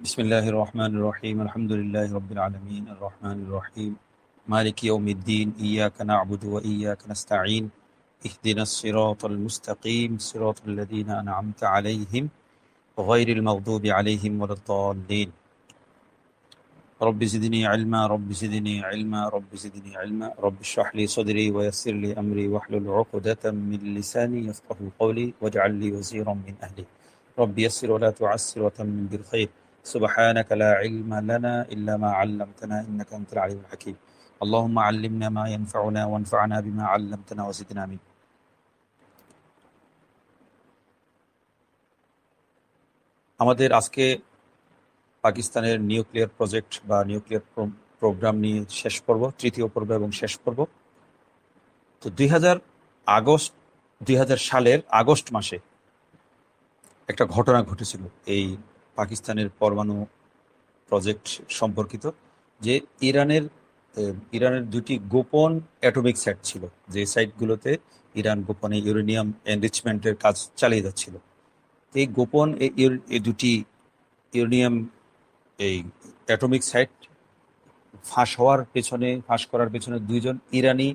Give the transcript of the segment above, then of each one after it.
بسم الله الرحمن الرحيم الحمد لله رب العالمين الرحمن الرحيم مالك يوم الدين إياك نعبد وإياك نستعين اهدنا الصراط المستقيم صراط الذين أنعمت عليهم غير المغضوب عليهم ولا الضالين رب زدني علما رب زدني علما رب زدني علما رب اشرح لي صدري ويسر لي أمري واحلل عقدة من لساني يفقهوا قولي واجعل لي وزيرا من أهلي رب يسر ولا تعسر وتمم بالخير سبحانك لا علم لنا إلا ما علمتنا إنك أنت العليم الحكيم اللهم علمنا ما ينفعنا وانفعنا بما علمتنا وزدنا من আমাদের আজকে পাকিস্তানের নিউক্লিয়ার প্রজেক্ট বা নিউক্লিয়ার প্রোগ্রাম নিয়ে শেষ পর্ব, তৃতীয় পর্ব এবং শেষ পর্ব। তো 2000 সালের আগস্ট মাসে একটা ঘটনা ঘটেছিল এই পাকিস্তানের পরমাণু প্রজেক্ট সম্পর্কিত, যে ইরানের দুটি গোপন অ্যাটমিক সাইট ছিল, যে সাইটগুলোতে ইরান গোপনে ইউরেনিয়াম এনরিচমেন্টের কাজ চালিয়ে যাচ্ছিল। এই গোপন এই দুটি ইউরেনিয়াম এই অ্যাটমিক সাইট ফাঁস করার পেছনে দুইজন ইরানি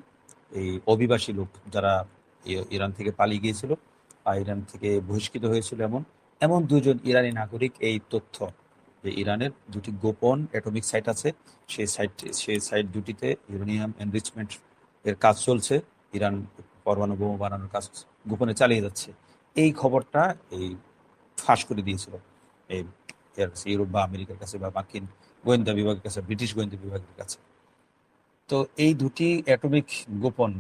এই অভিবাসী লোক, যারা ইরান থেকে পালিয়ে গিয়েছিল বা ইরান থেকে বহিষ্কৃত হয়েছিল, এমন দুজন ইরানি নাগরিক এই তথ্য যে ইরানের দুটি গোপন অ্যাটমিক সাইট আছে, সেই সাইট দুটিতে ইউরেনিয়াম এনরিচমেন্ট এর কাজ চলছে, ইরান পরমাণু বোমা বানানোর কাজ গোপনে চালিয়ে যাচ্ছে, এই খবরটা এই ফাঁস করে দিয়েছিল এই ইউরোপ বা আমেরিকার কাছে বা মার্কিন গোয়েন্দা বিভাগের কাছে, ব্রিটিশ গোয়েন্দা বিভাগের কাছে। তো এই দুটি গোপন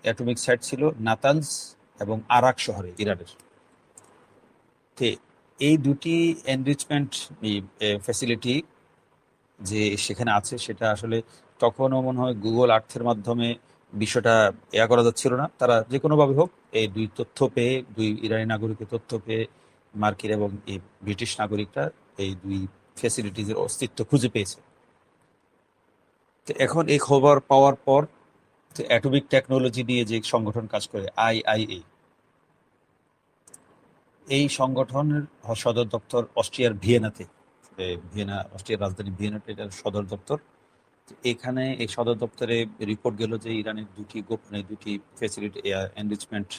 অ্যাটমিক সাইট ছিল নাতানজ এবং আরাক শহরে ইরানের। এই দুটি এনরিচমেন্ট ফ্যাসিলিটি যে সেখানে আছে, সেটা আসলে তখনও মনে হয় গুগল আর্থের মাধ্যমে বিষয়টা করা যাচ্ছিল না। তারা যে কোনোভাবে হোক এই দুই ইরানি নাগরিকের তথ্য পেয়ে মার্কিন এবং এই ব্রিটিশ নাগরিকরা এই দুই ফ্যাসিলিটিজের অস্তিত্ব খুঁজে পেয়েছে। তো এখন এই খবর পাওয়ার পর অ্যাটমিক টেকনোলজি নিয়ে যে সংগঠন কাজ করে আইআইএ, এই সংগঠনের সদর দপ্তর অস্ট্রিয়ার ভিয়েনাতে, অস্ট্রিয়ার রাজধানী ভিয়েনাতে এটার সদর দপ্তর। এখানে এই সদর দপ্তরে রিপোর্ট গেল যে ইরানের দুটি ফ্যাসিলিটি এনরিচমেন্ট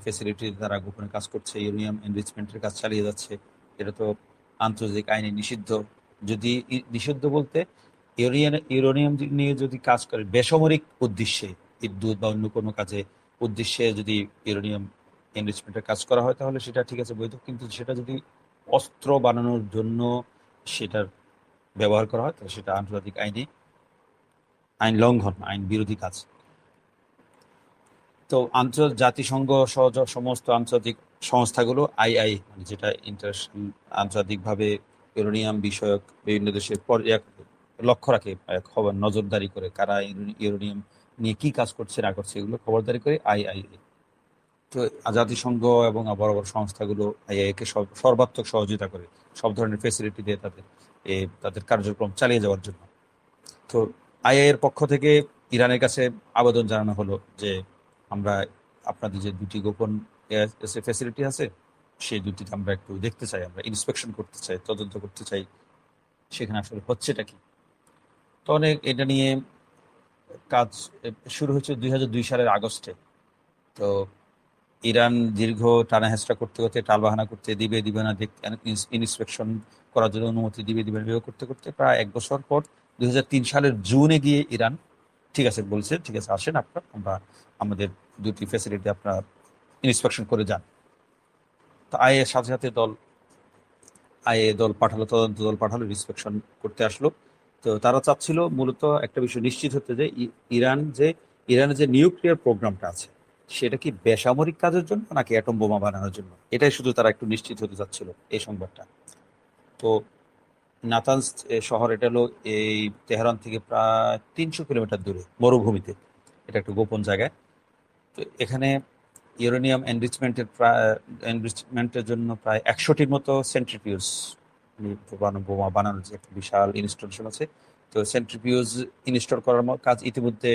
ফ্যাসিলিটি তারা গোপনে কাজ করছে, ইউরেনিয়াম এনরিচমেন্টের কাজ চালিয়ে যাচ্ছে। এটা তো আন্তর্জাতিক আইনে নিষিদ্ধ। যদি নিষিদ্ধ বলতে ইউরেনিয়াম নিয়ে যদি কাজ করে বেসামরিক উদ্দেশ্যে, বিদ্যুৎ বা অন্য কোনো উদ্দেশ্যে যদি ইউরেনিয়াম এনরিচমেন্টের কাজ করা হয় তাহলে সেটা ঠিক আছে, বৈধ। কিন্তু সেটা যদি অস্ত্র বানানোর জন্য সেটার ব্যবহার করা হয় তাহলে সেটা আন্তর্জাতিক আইন লঙ্ঘন, আইন বিরোধী কাজ। তো জাতিসংঘ সহ সমস্ত আন্তর্জাতিক সংস্থাগুলো আইআই, যেটা ইন্টারন্যাশনাল আন্তর্জাতিকভাবে ইউরেনিয়াম বিষয়ক বিভিন্ন দেশের লক্ষ্য রাখে, খবর নজরদারি করে কারা ইউরেনিয়াম নিয়ে কি কাজ করছে না করছে, এগুলো খবরদারি করে আইআইএ। তো জাতিসংঘ এবং বড় বড় সংস্থাগুলো আইআইএকে সর্বাত্মক সহযোগিতা করে সব ধরনের ফেসিলিটি দিয়ে তাদের কার্যক্রম চালিয়ে যাওয়ার জন্য। তো আইআইএর পক্ষ থেকে ইরানের কাছে আবেদন জানানো হলো যে আমরা আপনাদের যে দুটি গোপন ফ্যাসিলিটি আছে সেই দুটিতে আমরা একটু দেখতে চাই, আমরা ইন্সপেকশন করতে চাই, তদন্ত করতে চাই সেখানে আসলে হচ্ছেটা কি। তো এটা নিয়ে কাজ শুরু হয়েছে 2002 সালের আগস্টে। তো ইরান দীর্ঘ টানা হেঁচড়া করতে করতে, টালবাহানা করতে, দিবে না ইন্সপেকশন করার জন্য অনুমতি দিবে করতে করতে প্রায় 1 বছর পর 2003 সালের জুনে গিয়ে ইরান ঠিক আছে বলছে, ঠিক আছে আসেন আমরা আমাদের দুটি ফ্যাসিলিটি আপনার ইন্সপেকশন করে যান। তো আইএর সাথে সাথে তদন্ত দল পাঠালো, ইন্সপেকশন করতে আসলো। তো তারা চাচ্ছিল মূলত একটা বিষয় নিশ্চিত হতে যে ইরানের যে নিউক্লিয়ার প্রোগ্রামটা আছে সেটা কি বেসামরিক কাজের জন্য নাকি অ্যাটম বোমা বানানোর জন্য, এটাই শুধু তারা একটু নিশ্চিত হতে চাচ্ছিল এই সংবাদটা। তো নাতানজ শহর, এটা হলো এই তেহরান থেকে প্রায় 300 কিলোমিটার দূরে মরুভূমিতে, এটা একটা গোপন জায়গায়। তো এখানে ইউরেনিয়াম এনরিচমেন্টের জন্য প্রায় 100টির মতো সেন্ট্রিফিউজ বোমা বানানোর যে একটা বিশাল ইনস্টলেশন আছে। তো সেন্ট্রিফিউজ ইনস্টল করার কাজ ইতিমধ্যে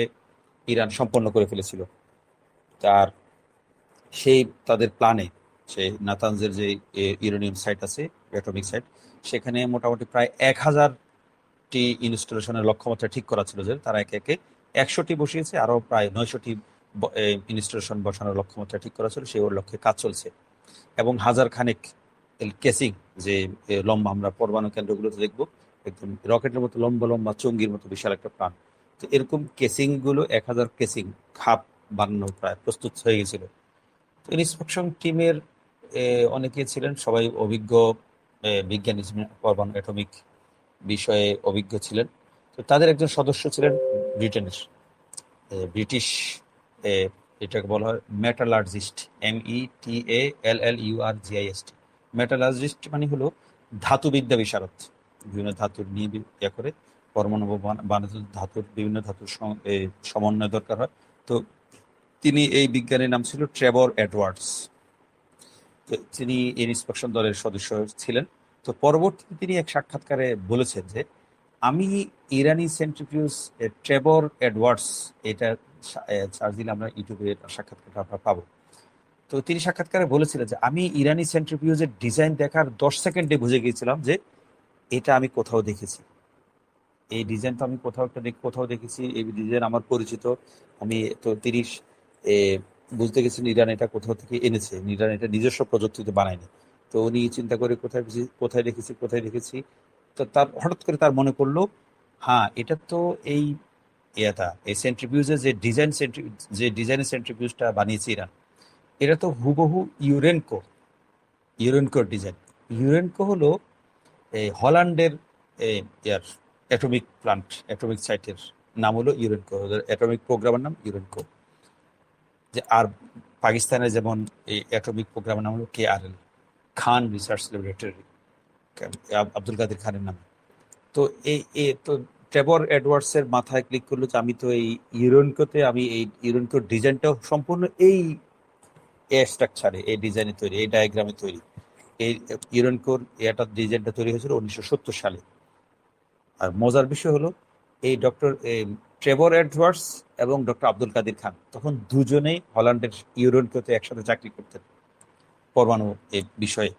ইরান সম্পন্ন করে ফেলেছিল। তাদের প্ল্যানে সে নাতানজের যে ইউরেনিয়াম সাইট আছে, অ্যাটমিক সাইট, সেখানে মোটামুটি প্রায় 1000টি ইনস্টলেশনের লক্ষ্যমাত্রা ঠিক করা ছিল, যে তারা একে একে 100টি বসিয়েছে, আরো প্রায় 900টি ইনস্টলেশন বসানোর লক্ষ্যমাত্রা ঠিক করা ছিল, সেই ওর লক্ষ্যে কাজ চলছে। এবং হাজার খানেক কেসিং, যে লম্বা আমরা পরমাণু কেন্দ্রগুলোতে দেখবো একদম রকেটের মতো লম্বা লম্বা চঙ্গির মতো বিশাল একটা প্রাণ, তো এরকম কেসিং গুলো 1000 কেসিং খাপ বানানো প্রায় প্রস্তুত হয়ে গেছিল। তো ইন্সপেকশন টিমের অনেকে ছিলেন সবাই অভিজ্ঞ বিজ্ঞানী ছিলেন, পরমাণু অ্যাটমিক বিষয়ে অভিজ্ঞ ছিলেন। তো তাদের একজন সদস্য ছিলেন ব্রিটেনের ব্রিটিশ, এটাকে বলা হয় মেটালার্জিস্ট, METALLURGIST। মেটালার্জিস্ট মানে হলো ধাতুবিদ্যা বিশারদ, বিভিন্ন ধাতুর নিয়ে ইয়ে করে পরমাণু বানাতে ধাতুর বিভিন্ন ধাতুর সমন্বয় দরকার হয়। তো তিনি, এই বিজ্ঞানীর নাম ছিল ট্রেভর এডওয়ার্ডস, তো তিনি ইন্সপেকশন দলের সদস্য ছিলেন। তো পরবর্তীতে তিনি এক সাক্ষাৎকারে বলেছেন যে আমি ইরানি সেন্ট্রিফিউজ ট্রেভর এডওয়ার্ডস, এটা সার্চ দিলে আমরা ইউটিউবে সাক্ষাৎকারটা আমরা পাবো। তো তিনি সাক্ষাৎকারে বলেছিলেন যে আমি ইরানি সেন্ট্রিফিউজের ডিজাইন দেখার 10 সেকেন্ডে বুঝে গিয়েছিলাম যে এটা আমি কোথাও দেখেছি, এই ডিজাইন তো আমি কোথাও দেখেছি, এই ডিজাইন আমার পরিচিত। আমি তো 30 বুঝতে গেছেন ইরান এটা কোথাও থেকে এনেছে, ইরান এটা নিজস্ব প্রযুক্তিতে বানায়নি। তো উনি চিন্তা করে কোথায় দেখেছি। তো তার হঠাৎ করে তার মনে পড়লো, হ্যাঁ এটা তো এই এই সেন্ট্রিফিউজের যে ডিজাইনের সেন্ট্রিফিউজটা বানিয়েছে ইরান, এটা তো হুবহু ইউরেনকোর ডিজাইন। ইউরেনকো হলো এই হল্যান্ডের অ্যাটমিক প্লান্ট, অ্যাটমিক সাইটের নাম হলো ইউরেনকো, অ্যাটমিক প্রোগ্রামের নাম ইউরেনকো। যে আর পাকিস্তানের যেমন এই অ্যাটমিক প্রোগ্রামের নাম হলো KRL, খান রিসার্চ ল্যাবরেটরি, আব্দুল কাদের খানের নামে। তো তো ট্রেভর এডওয়ার্ডস এর মাথায় ক্লিক করলো যে আমি তো এই ইউরেনকোর ডিজাইনটাও সম্পূর্ণ এই স্ট্রাকচারে, এই ডিজাইনে তৈরি, এই ডায়াগ্রামে তৈরি। এই ইউরেনকোর এটার ডিজাইনটা তৈরি হয়েছিল 1970 সালে। আর মজার বিষয় হলো এই ট্রেভর এডওয়ার্ডস এবং ডক্টর আব্দুল কাদের খান তখন দুজনেই হল্যান্ডের ইউরেনকোতে একসাথে চাকরি করতেন পরমাণু এই বিষয়ে।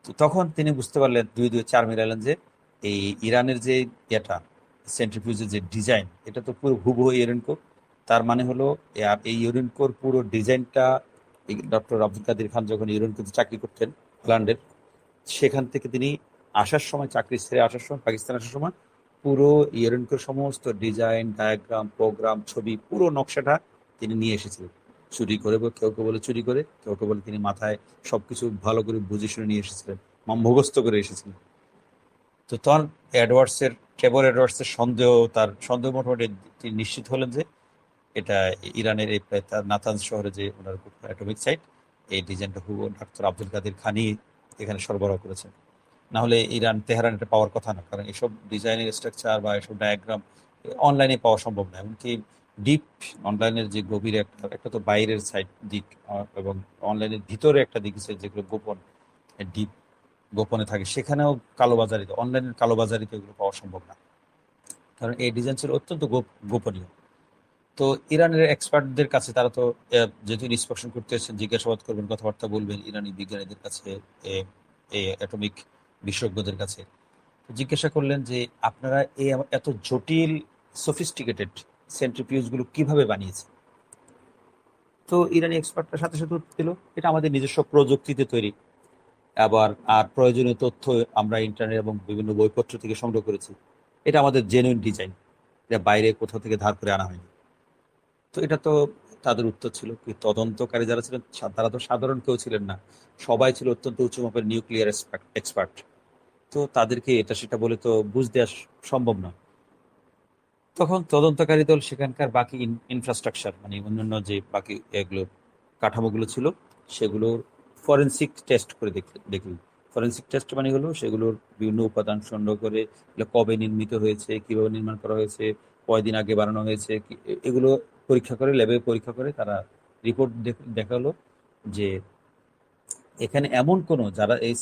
তো তখন তিনি বুঝতে পারলেন, 2-2-4 মিলালেন যে এই ইরানের যে সেন্ট্রিফিউজের যে ডিজাইন, এটা তো পুরো হুবহু ইউরেনকো। তার মানে হলো এই ইউরেনকোর পুরো ডিজাইনটা ডক্টর আব্দুল কাদের খান যখন ইউরেনকোতে চাকরি করতেন হল্যান্ডের, সেখান থেকে তিনি আসার সময়, চাকরি ছেড়ে আসার সময়, পাকিস্তান আসার সময় পুরো ইউরেনকোর সমস্ত ডিজাইন, ডায়াগ্রাম, প্রোগ্রাম, ছবি, পুরো নকশাটা তিনি নিয়ে এসেছিলেন চুরি করে। কেউ কেউ বলে চুরি করে, কেউ কেউ বলে তিনি মাথায় সবকিছু ভালো করে বুঝে শুনে নিয়ে এসেছিলেন, মুখস্থ করে এসেছিলেন। তো তখন ট্রেভর এডওয়ার্ডসের তার সন্দেহ মোটামুটি তিনি নিশ্চিত হলেন যে এটা ইরানের এই নাতানজ শহরে যে ওনার অ্যাটমিক সাইট, এই ডিজাইনটা হুবহু ডাক্তার আব্দুল কাদের খানি এখানে সরবরাহ করেছেন। না হলে ইরান, তেহরান এটা পাওয়ার কথা না, কারণ এসব ডিজাইনের স্ট্রাকচার বা এসব ডায়াগ্রাম অনলাইনে পাওয়া সম্ভব না। এমনকি ডিপ অনলাইনের যে গভীর একটা তো বাইরের সাইড দিক, এবং অনলাইনের ভিতরে একটা দিক আছে যেগুলো গোপন, ডিপ গোপনে থাকে, সেখানেও কালোবাজারিতে, অনলাইনের কালোবাজারিতে এগুলো পাওয়া সম্ভব না, কারণ এই ডিজাইন ছিল অত্যন্ত গোপনীয়। তো ইরানের এক্সপার্টদের কাছে, তারা তো যেহেতু ইন্সপেকশন করতে এসেছেন, জিজ্ঞাসাবাদ করবেন, কথাবার্তা বলবেন ইরানি বিজ্ঞানীদের কাছে, অ্যাটমিক বিশেষজ্ঞদের কাছে। জিজ্ঞাসা করলেন যে আপনারা এই এত জটিল সফিস্টিকেটেড সেন্ট্রিফিউজগুলো কিভাবে বানিয়েছে? তো ইরানি এক্সপার্টরা সাথে সাথে উত্তর দিল, এটা আমাদের নিজস্ব প্রযুক্তিতে তৈরি, আবার আর প্রয়োজনীয় তথ্য আমরা ইন্টারনেট এবং বিভিন্ন বইপত্র থেকে সংগ্রহ করেছি, এটা আমাদের জেনুইন ডিজাইন, এটা বাইরে কোথাও থেকে ধার করে আনা হয়নি। তো এটা তো তাদের উত্তর ছিল। কি তদন্তকারী যারা ছিলেন তারা তো সাধারণ কেউ ছিলেন না, সবাই ছিল অত্যন্ত উচ্চ মাপের নিউক্লিয়ার এক্সপার্ট। তো তাদেরকে এটা সেটা বলে তো বুঝ দেওয়া সম্ভব না। তখন তদন্তকারী দল সেখানকার বাকি ইনফ্রাস্ট্রাকচার, মানে অন্যান্য যে বাকি এগুলো কাঠামোগুলো ছিল, সেগুলো ফরেন্সিক টেস্ট করে দেখল। ফরেন্সিক টেস্ট মানে হলো সেগুলোর বিভিন্ন উপাদান সংগ্রহ করে, কবে নির্মিত হয়েছে, কিভাবে নির্মাণ করা হয়েছে, কয়দিন আগে বানানো হয়েছে, এগুলো পরীক্ষা করে, ল্যাবে পরীক্ষা করে তারা রিপোর্ট দেখালো যে এখানে এমন কোনো, যারা এই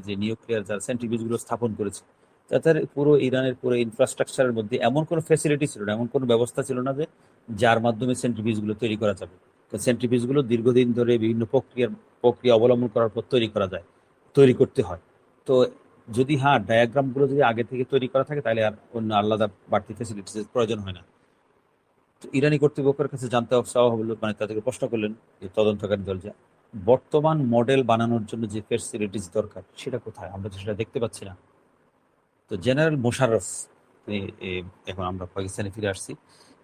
যে নিউক্লিয়ার যারা সেন্ট্রিফিউজগুলো স্থাপন করেছে, তাদের পুরো ইরানের পুরো ইনফ্রাস্ট্রাকচারের মধ্যে এমন কোনো ফ্যাসিলিটি ছিল না, এমন কোনো ব্যবস্থা ছিল না যে যার মাধ্যমে সেন্ট্রিফিউজগুলো তৈরি করা যাবে। তো সেন্ট্রিফিউজগুলো দীর্ঘদিন ধরে বিভিন্ন প্রক্রিয়া অবলম্বন করার পর তৈরি করতে হয়। তো যদি ডায়াগ্রামগুলো যদি আগে থেকে তৈরি করা থাকে তাহলে আর অন্য আলাদা বাড়তি ফেসিলিটিস প্রয়োজন হয় না। তো ইরানি কর্তৃপক্ষের কাছে জানতে চাওয়া হলো, মানে তাদেরকে প্রশ্ন করলেন যে তদন্তকারী দল, যে বর্তমান মডেল বানানোর জন্য যে ফেসিলিটিস দরকার সেটা কোথায়, আমরা তো সেটা দেখতে পাচ্ছি না। তো জেনারেল মোশাররফ, তিনি, এখন আমরা পাকিস্তানে ফিরে আসছি,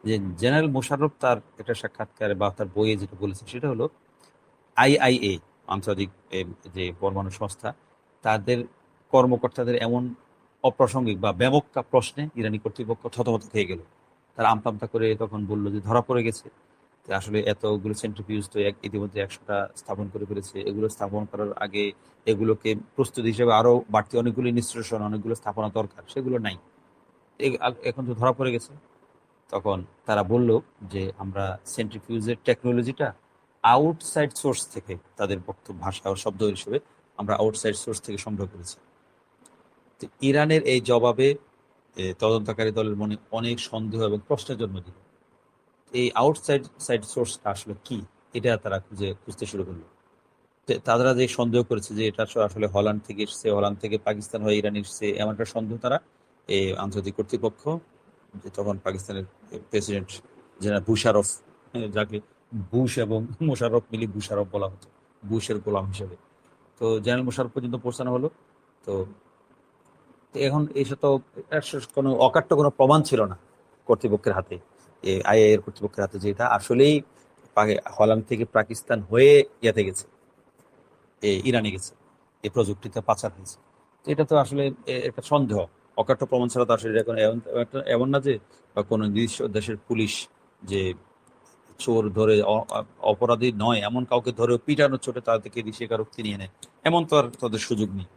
যে জেনারেল মোশাররফ তার একটা সাক্ষাৎকারে বা তার বইয়ে যেটা বলেছে সেটা হলো আইআইএ, আন্তর্জাতিক যে পরমাণু সংস্থা, তাদের কর্মকর্তাদের এমন অপ্রাসঙ্গিক বা বেমক্কা প্রশ্নে ইরানি কর্তৃপক্ষ থতমত খেয়ে গেল। তারা আমতা করে তখন বলল যে ধরা পড়ে গেছে, যে আসলে এতগুলো সেন্ট্রিফিউজ তো ইতিমধ্যে 100টা স্থাপন করে ফেলেছে। এগুলো স্থাপন করার আগে এগুলোকে প্রস্তুতি হিসেবে আরো বাড়তি অনেকগুলো ইনস্টিটিউশন, অনেকগুলো স্থাপনা দরকার, সেগুলো নাই। এখন তো ধরা পড়ে গেছে। তখন তারা বলল যে আমরা সেন্ট্রিফিউজের টেকনোলজিটা আউটসাইড সোর্স থেকে, তাদের বক্তব্য ভাষা ও শব্দ হিসেবে, আমরা আউটসাইড সোর্স থেকে সংগ্রহ করেছি। তো ইরানের এই জবাবে তদন্তকারী দলের মনে অনেক সন্দেহ এবং প্রশ্নের জন্ম দিল। এই সাইড সোর্সটা আসলে কি, এটা তারা খুঁজতে শুরু করলো। তারা যে সন্দেহ করেছে যে এটা আসলে হল্যান্ড থেকে এসছে, হল্যান্ড থেকে পাকিস্তান হয়ে ইরান এসছে, এমন একটা সন্দেহ তারা, এই আন্তর্জাতিক কর্তৃপক্ষ, যে তখন পাকিস্তানের প্রেসিডেন্ট জেনারেল বুশারফ, যাকে বুশ এবং মোশাররফ মিলি বুশারফ বলা হতো, বুশের গোলাম হিসেবে, তো জেনারেল মোশাররফ পর্যন্ত পৌঁছানো হলো। তো তো এখন এসে তো কোনো অকাট্য কোনো প্রমাণ ছিল না কর্তৃপক্ষের হাতে, আইএ এর কর্তৃপক্ষের হাতে, যে এটা আসলেই হল্যান্ড থেকে পাকিস্তান হয়ে ইয়াতে গেছে, ইরানে গেছে, এই প্রযুক্তিতে পাচার হয়েছে। তো এটা তো আসলে একটা সন্দেহ, অকাট্য প্রমাণ ছাড়া তো আসলে এটা এমন না যে কোনো নির্দিষ্ট দেশের পুলিশ যে চোর ধরে অপরাধী নয় এমন কাউকে ধরে পিটানোর চোটে তাদেরকে স্বীকারোক্তি নিয়ে নেয়, এমন তো আর তাদের সুযোগ নেই।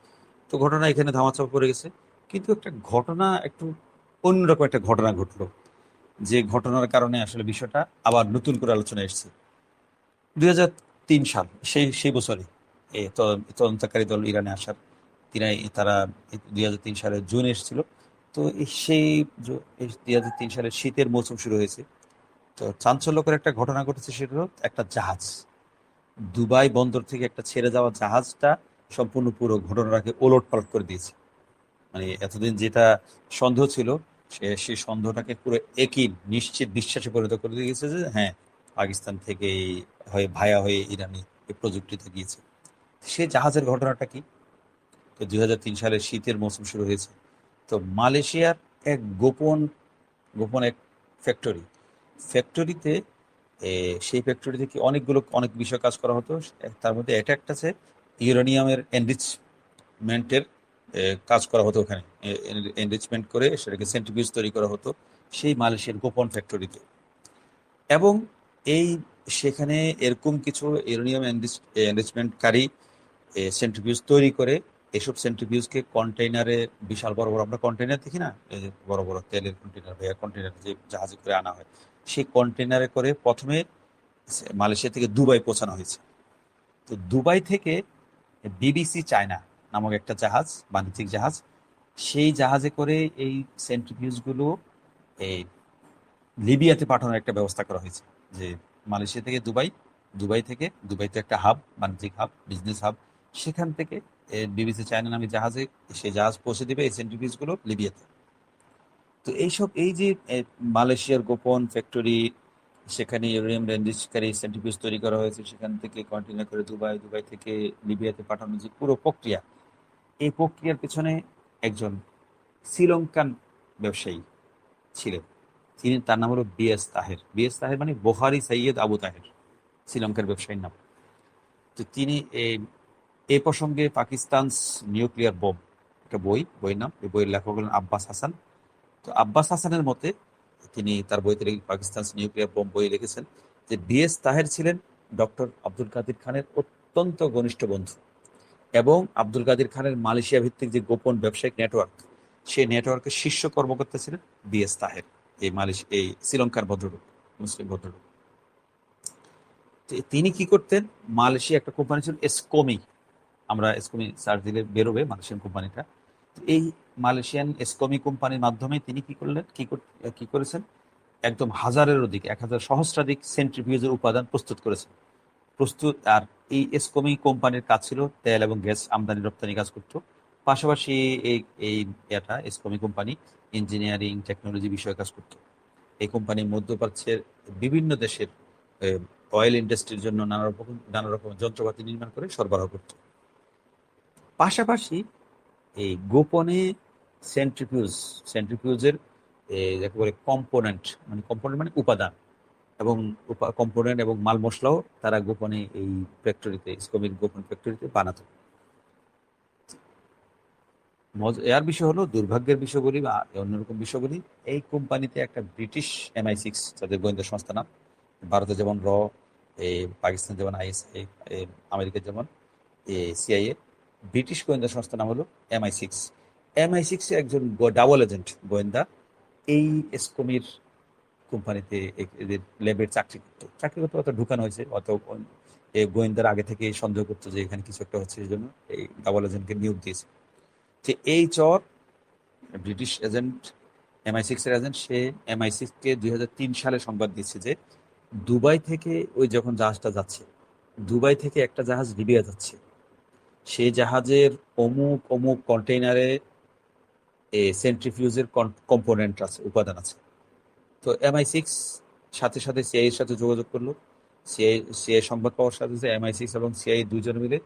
তো ঘটনা এখানে ধামাচাপা পড়ে গেছে। কিন্তু একটা ঘটনা, একটু অন্যরকম একটা ঘটনা ঘটলো, যে ঘটনার কারণে আসলে বিষয়টা আবার নতুন করে আলোচনা এসেছে। 2003 সাল, সেই বছরে তদন্তকারী দল ইরানে আসার, তারা 2003 সালের জুন এসেছিল। তো সেই 2003 সালের শীতের মৌসুম শুরু হয়েছে। তো চাঞ্চল্যকর একটা ঘটনা ঘটেছে, সেটা হলো একটা জাহাজ, দুবাই বন্দর থেকে একটা ছেড়ে যাওয়া জাহাজটা সম্পূর্ণ পুরো ঘটনাটাকে ওলটপালট করে দিয়েছে। মানে এতদিন যেটা সন্দেহ ছিল, সেই সন্দেহটাকে পুরো একই নিশ্চিত বিশ্বাসে পরিণত করে দিয়েছে যে হ্যাঁ, পাকিস্তান থেকে ভায়া হয়ে ইরানি এই প্রযুক্তিতে গিয়েছে। সেই জাহাজের ঘটনাটা কি? তো 2003 সালের শীতের মৌসুম শুরু হয়েছে। তো মালয়েশিয়ার এক গোপন গোপন এক ফ্যাক্টরিতে, সেই ফ্যাক্টরিতে কি অনেক বিষয় কাজ করা হতো। তার মধ্যে এটা একটা আছে, ইউরেনিয়ামের এনরিচমেন্টের কাজ করা হতো ওখানে, এনরিচমেন্ট করে সেটাকে সেন্ট্রিফিউজ তৈরি করা হতো সেই মালয়েশিয়ার গোপন ফ্যাক্টরিতে। এবং এই সেখানে এরকম কিছু ইউরেনিয়াম এনরিচমেন্টকারী সেন্ট্রিফিউজ তৈরি করে, এসব সেন্ট্রিফিউজকে কন্টেইনারে, বিশাল বড় বড় আমরা কন্টেইনার দেখি না, এই যে বড় বড় তেলের কন্টেইনার, ভেয়া কন্টেইনার যে জাহাজে করে আনা হয়, সেই কন্টেইনারে করে প্রথমে মালয়েশিয়া থেকে দুবাই পৌঁছানো হয়েছে। তো দুবাই থেকে বিবিসি চায়না নামক একটা জাহাজ, বাণিজ্যিক জাহাজ, সেই জাহাজে করে এই সেন্ট্রিফিউজগুলো এই লিবিয়াতে পাঠানোর একটা ব্যবস্থা করা হয়েছে। যে মালয়েশিয়া থেকে দুবাইতে একটা হাব, বাণিজ্যিক হাব, বিজনেস হাব, সেখান থেকে বিবিসি চায়না নামে জাহাজে, সেই জাহাজ পৌঁছে দিবে এই সেন্ট্রিফিউজগুলো লিবিয়াতে। তো এই যে মালয়েশিয়ার গোপন ফ্যাক্টরি, সেখানে ইউরেনিয়াম রেনরিচকারী সেন্ট্রিফিউজ তৈরি করা হয়েছে, সেখান থেকে কন্টেইনার করে দুবাই থেকে লিবিয়াতে পাঠানোর যে পুরো প্রক্রিয়া, এই প্রক্রিয়ার পেছনে একজন শ্রীলঙ্কান ব্যবসায়ী ছিলেন। তার নাম হলো বিএস তাহের, মানে বোখারি সৈয়দ আবু তাহের, শ্রীলঙ্কার ব্যবসায়ীর নাম। তো তিনি এই প্রসঙ্গে পাকিস্তান নিউক্লিয়ার বোম, একটা বইয়ের নাম, এই বইয়ের লেখক হলেন আব্বাস হাসান। তো আব্বাস হাসানের মতে, তিনি তার বইতে পাকিস্তান নিউক্লিয়ার বোম বই লিখেছেন যে বিএস তাহের ছিলেন ডক্টর আব্দুল কাদির খানের অত্যন্ত ঘনিষ্ঠ বন্ধু, এবং আব্দুল কাদির খানের মালয়েশিয়া ভিত্তিক যে গোপন ব্যবসায়িক নেটওয়ার্ক, সেই নেটওয়ার্কের শীর্ষ কর্মকর্তা ছিলেন বিএস তাহের, এই শ্রীলঙ্কার ভদ্রলোক, মুসলিম ভদ্রলোক। তিনি কি করতেন, মালয়েশিয়া একটা কোম্পানি ছিল এসকোমি, আমরা এসকোমি সার্চ দিলে বেরোবে মালয়েশিয়ান কোম্পানিটা। এই মালয়েশিয়ান এসকোমি কোম্পানির মাধ্যমে তিনি কি করেছেন, একদম 1000 সহস্রাধিক সেন্ট্রিফিউজের উপাদান প্রস্তুত করেছেন। আর এই এসকোমি কোম্পানির কাজ ছিল তেল এবং গ্যাস আমদানি রপ্তানি কাজ করতো। পাশাপাশি এই এই এটা এসকমি কোম্পানি ইঞ্জিনিয়ারিং টেকনোলজি বিষয়ে কাজ করতো। এই কোম্পানি মধ্যপ্রাচ্যের বিভিন্ন দেশের অয়েল ইন্ডাস্ট্রির জন্য নানা রকম যন্ত্রপাতি নির্মাণ করে সরবরাহ করত। পাশাপাশি এই গোপনে সেন্ট্রিফিউজ সেন্ট্রিফিউজের যাকে বলে কম্পোনেন্ট মানে উপাদান এবং কম্পোনেন্ট এবং মাল মশলাও তারা গোপনে এই ফ্যাক্টরিতে ইসকমিক গোপন ফ্যাক্টরিতে বানাতো। এর বিষয় হলো, দুর্ভাগ্যের বিষয় বলি বা অন্যরকম বিষয় বলি, এই কোম্পানিতে একটা ব্রিটিশ MI6, তাদের গোয়েন্দা সংস্থা নাম, ভারতে যেমন পাকিস্তান যেমন ISI, আমেরিকার যেমন CIA, ব্রিটিশ গোয়েন্দা সংস্থার নাম হলো MI6। MI6 একজন ডাবল এজেন্ট গোয়েন্দা এই এসকমির কোম্পানিতে এদের ল্যাবের চাকরি করতে অত ঢুকানো হয়েছে, অত গোয়েন্দার আগে থেকে সন্দেহ করতো যে এখানে কিছু একটা হচ্ছে, এই জন্য এই ডাবল এজেন্টকে নিয়োগ দিয়েছে। যে এই চর ব্রিটিশ এজেন্ট, MI6 এর এজেন্ট, সে MI6 কে 2003 সালে সংবাদ দিচ্ছে যে দুবাই থেকে ওই যখন জাহাজটা যাচ্ছে, দুবাই থেকে একটা জাহাজ লিবিয়া যাচ্ছে, সেই জাহাজের অমুক অমুক কন্টেইনারে সেন্ট্রিফিউজের কম্পোনেন্ট আছে, উপাদান আছে। তো MI6 সাথে সাথে সিআই এর সাথে যোগাযোগ করলো। সিআই সংবাদ পাওয়ার সাথে সাথে MI6 এবং সিআই দুজন মিলে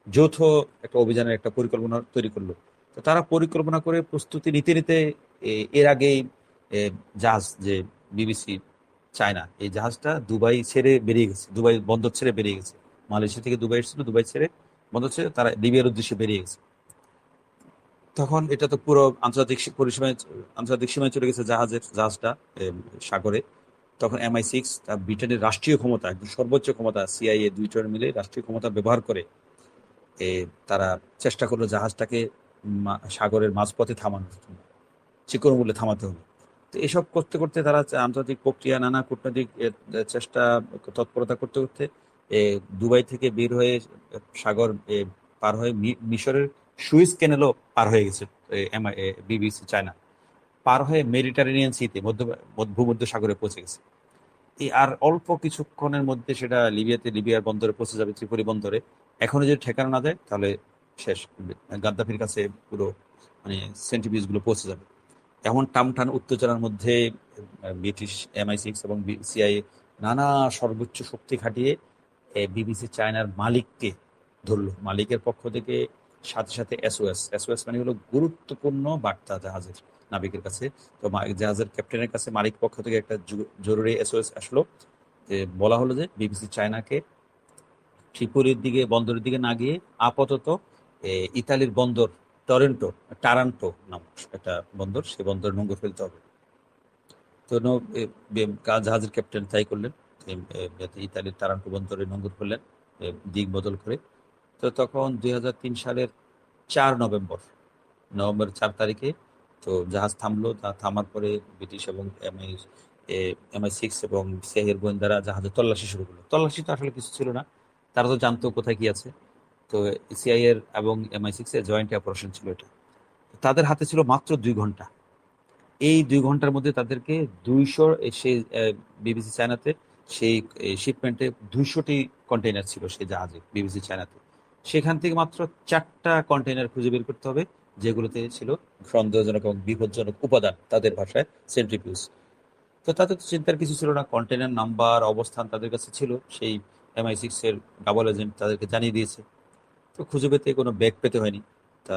যৌথ একটা অভিযানের একটা পরিকল্পনা তৈরি করলো। তো তারা পরিকল্পনা করে প্রস্তুতি নিতে নিতে এর আগেই জাহাজ যে BBC চায়না, এই জাহাজটা দুবাই ছেড়ে বেরিয়ে গেছে, দুবাই বন্দর ছেড়ে বেরিয়ে গেছে। মালয়েশিয়া থেকে দুবাই এসেছিল, দুবাই ছেড়ে বন্দর ছেড়ে তারা লিবিয়ার উদ্দেশ্যে বেরিয়ে গেছে। তখন এটা তো পুরো আন্তর্জাতিক সীমায় চলে গেছে জাহাজটা সাগরে। তখন MI6 তার ব্রিটেনের রাষ্ট্রীয় ক্ষমতা, একদম সর্বোচ্চ ক্ষমতা, CIA দুইজন মিলে রাষ্ট্রীয় ক্ষমতা ব্যবহার করে তারা চেষ্টা করলো জাহাজটাকে সাগরের মাঝপথে থামানোর জন্য, যে কোনো মূল্যে থামাতে হবে। তো এসব করতে করতে তারা আন্তর্জাতিক প্রক্রিয়া, নানা কূটনৈতিক চেষ্টা, তৎপরতা করতে করতে দুবাই থেকে বের হয়ে সাগর পার হয়ে মিশরের সুইস ক্যানেলও পার হয়ে গেছে BBC চায়না, পার হয়ে মেডিটারেনিয়ান সিতে ভূমধ্য সাগরে পৌঁছে গেছে। আর অল্প কিছুক্ষণের মধ্যে সেটা লিবিয়ার বন্দরে পৌঁছে যাবে, ত্রিপলি বন্দরে। এখনো যদি ঠেকানো না দেয় তাহলে শেষ, গাদ্দাফির কাছে পুরো মানে সেন্টিপিস গুলো পৌঁছে যাবে। এমন টামটান উত্তেজনার মধ্যে ব্রিটিশ MI6 এবং CIA নানা সর্বোচ্চ শক্তি খাটিয়ে BBC চায়নার মালিককে ধরলো। মালিকের পক্ষ থেকে সাথে সাথে SOS মানে হলো গুরুত্বপূর্ণ বার্তা জাহাজের নাবিকের কাছে। তো জাহাজের ক্যাপ্টেনের কাছে মালিক পক্ষ থেকে একটা জরুরি SOS আসলো, যে বলা হলো যে BBC চায়নাকে ট্রিপলির দিকে, বন্দরের দিকে না গিয়ে আপাতত ইতালির বন্দর টারান্টো নাম একটা বন্দর, সে বন্দর নোঙর ফেলতে হবে। তো জাহাজের ক্যাপ্টেন তাই করলেন, ইতালির টারান্টো বন্দরে নোঙর ফেললেন দিক বদল করে। তো তখন 2003 সালের 4 নভেম্বর 4 তারিখে তো জাহাজ থামলো। থামার পরে ব্রিটিশ এবং MI6 এবং CIA এর গোয়েন্দারা জাহাজে তল্লাশি শুরু করলো। তল্লাশি তো আসলে কিছু ছিল না, তারা তো জানতো কোথায় কি আছে। তো CIA এর এবং MI6 এর জয়েন্ট অপারেশন ছিল এটা। তাদের হাতে ছিল মাত্র 2 ঘন্টা। এই 2 ঘন্টার মধ্যে তাদেরকে 200, সেই BBC চায়নাতে সেই শিপমেন্টে 200টি কন্টেইনার ছিল সেই জাহাজে BBC চায়নাতে। সেখান থেকে মাত্র 4টা কন্টেইনার খুঁজে বের করতে হবে, যেগুলোতে ছিল সন্দেহজনক এবং বিপজ্জনক উপাদান, তাদের ভাষায় সেন্ট্রিফিউজ। তো তাদের তো চিন্তার কিছু ছিল না, কন্টেইনার নাম্বার, অবস্থান তাদের কাছে ছিল, সেই MI6 এর ডাবল এজেন্ট তাদেরকে জানিয়ে দিয়েছে। তো খুঁজে পেতে কোনো ব্যাগ পেতে হয়নি। তা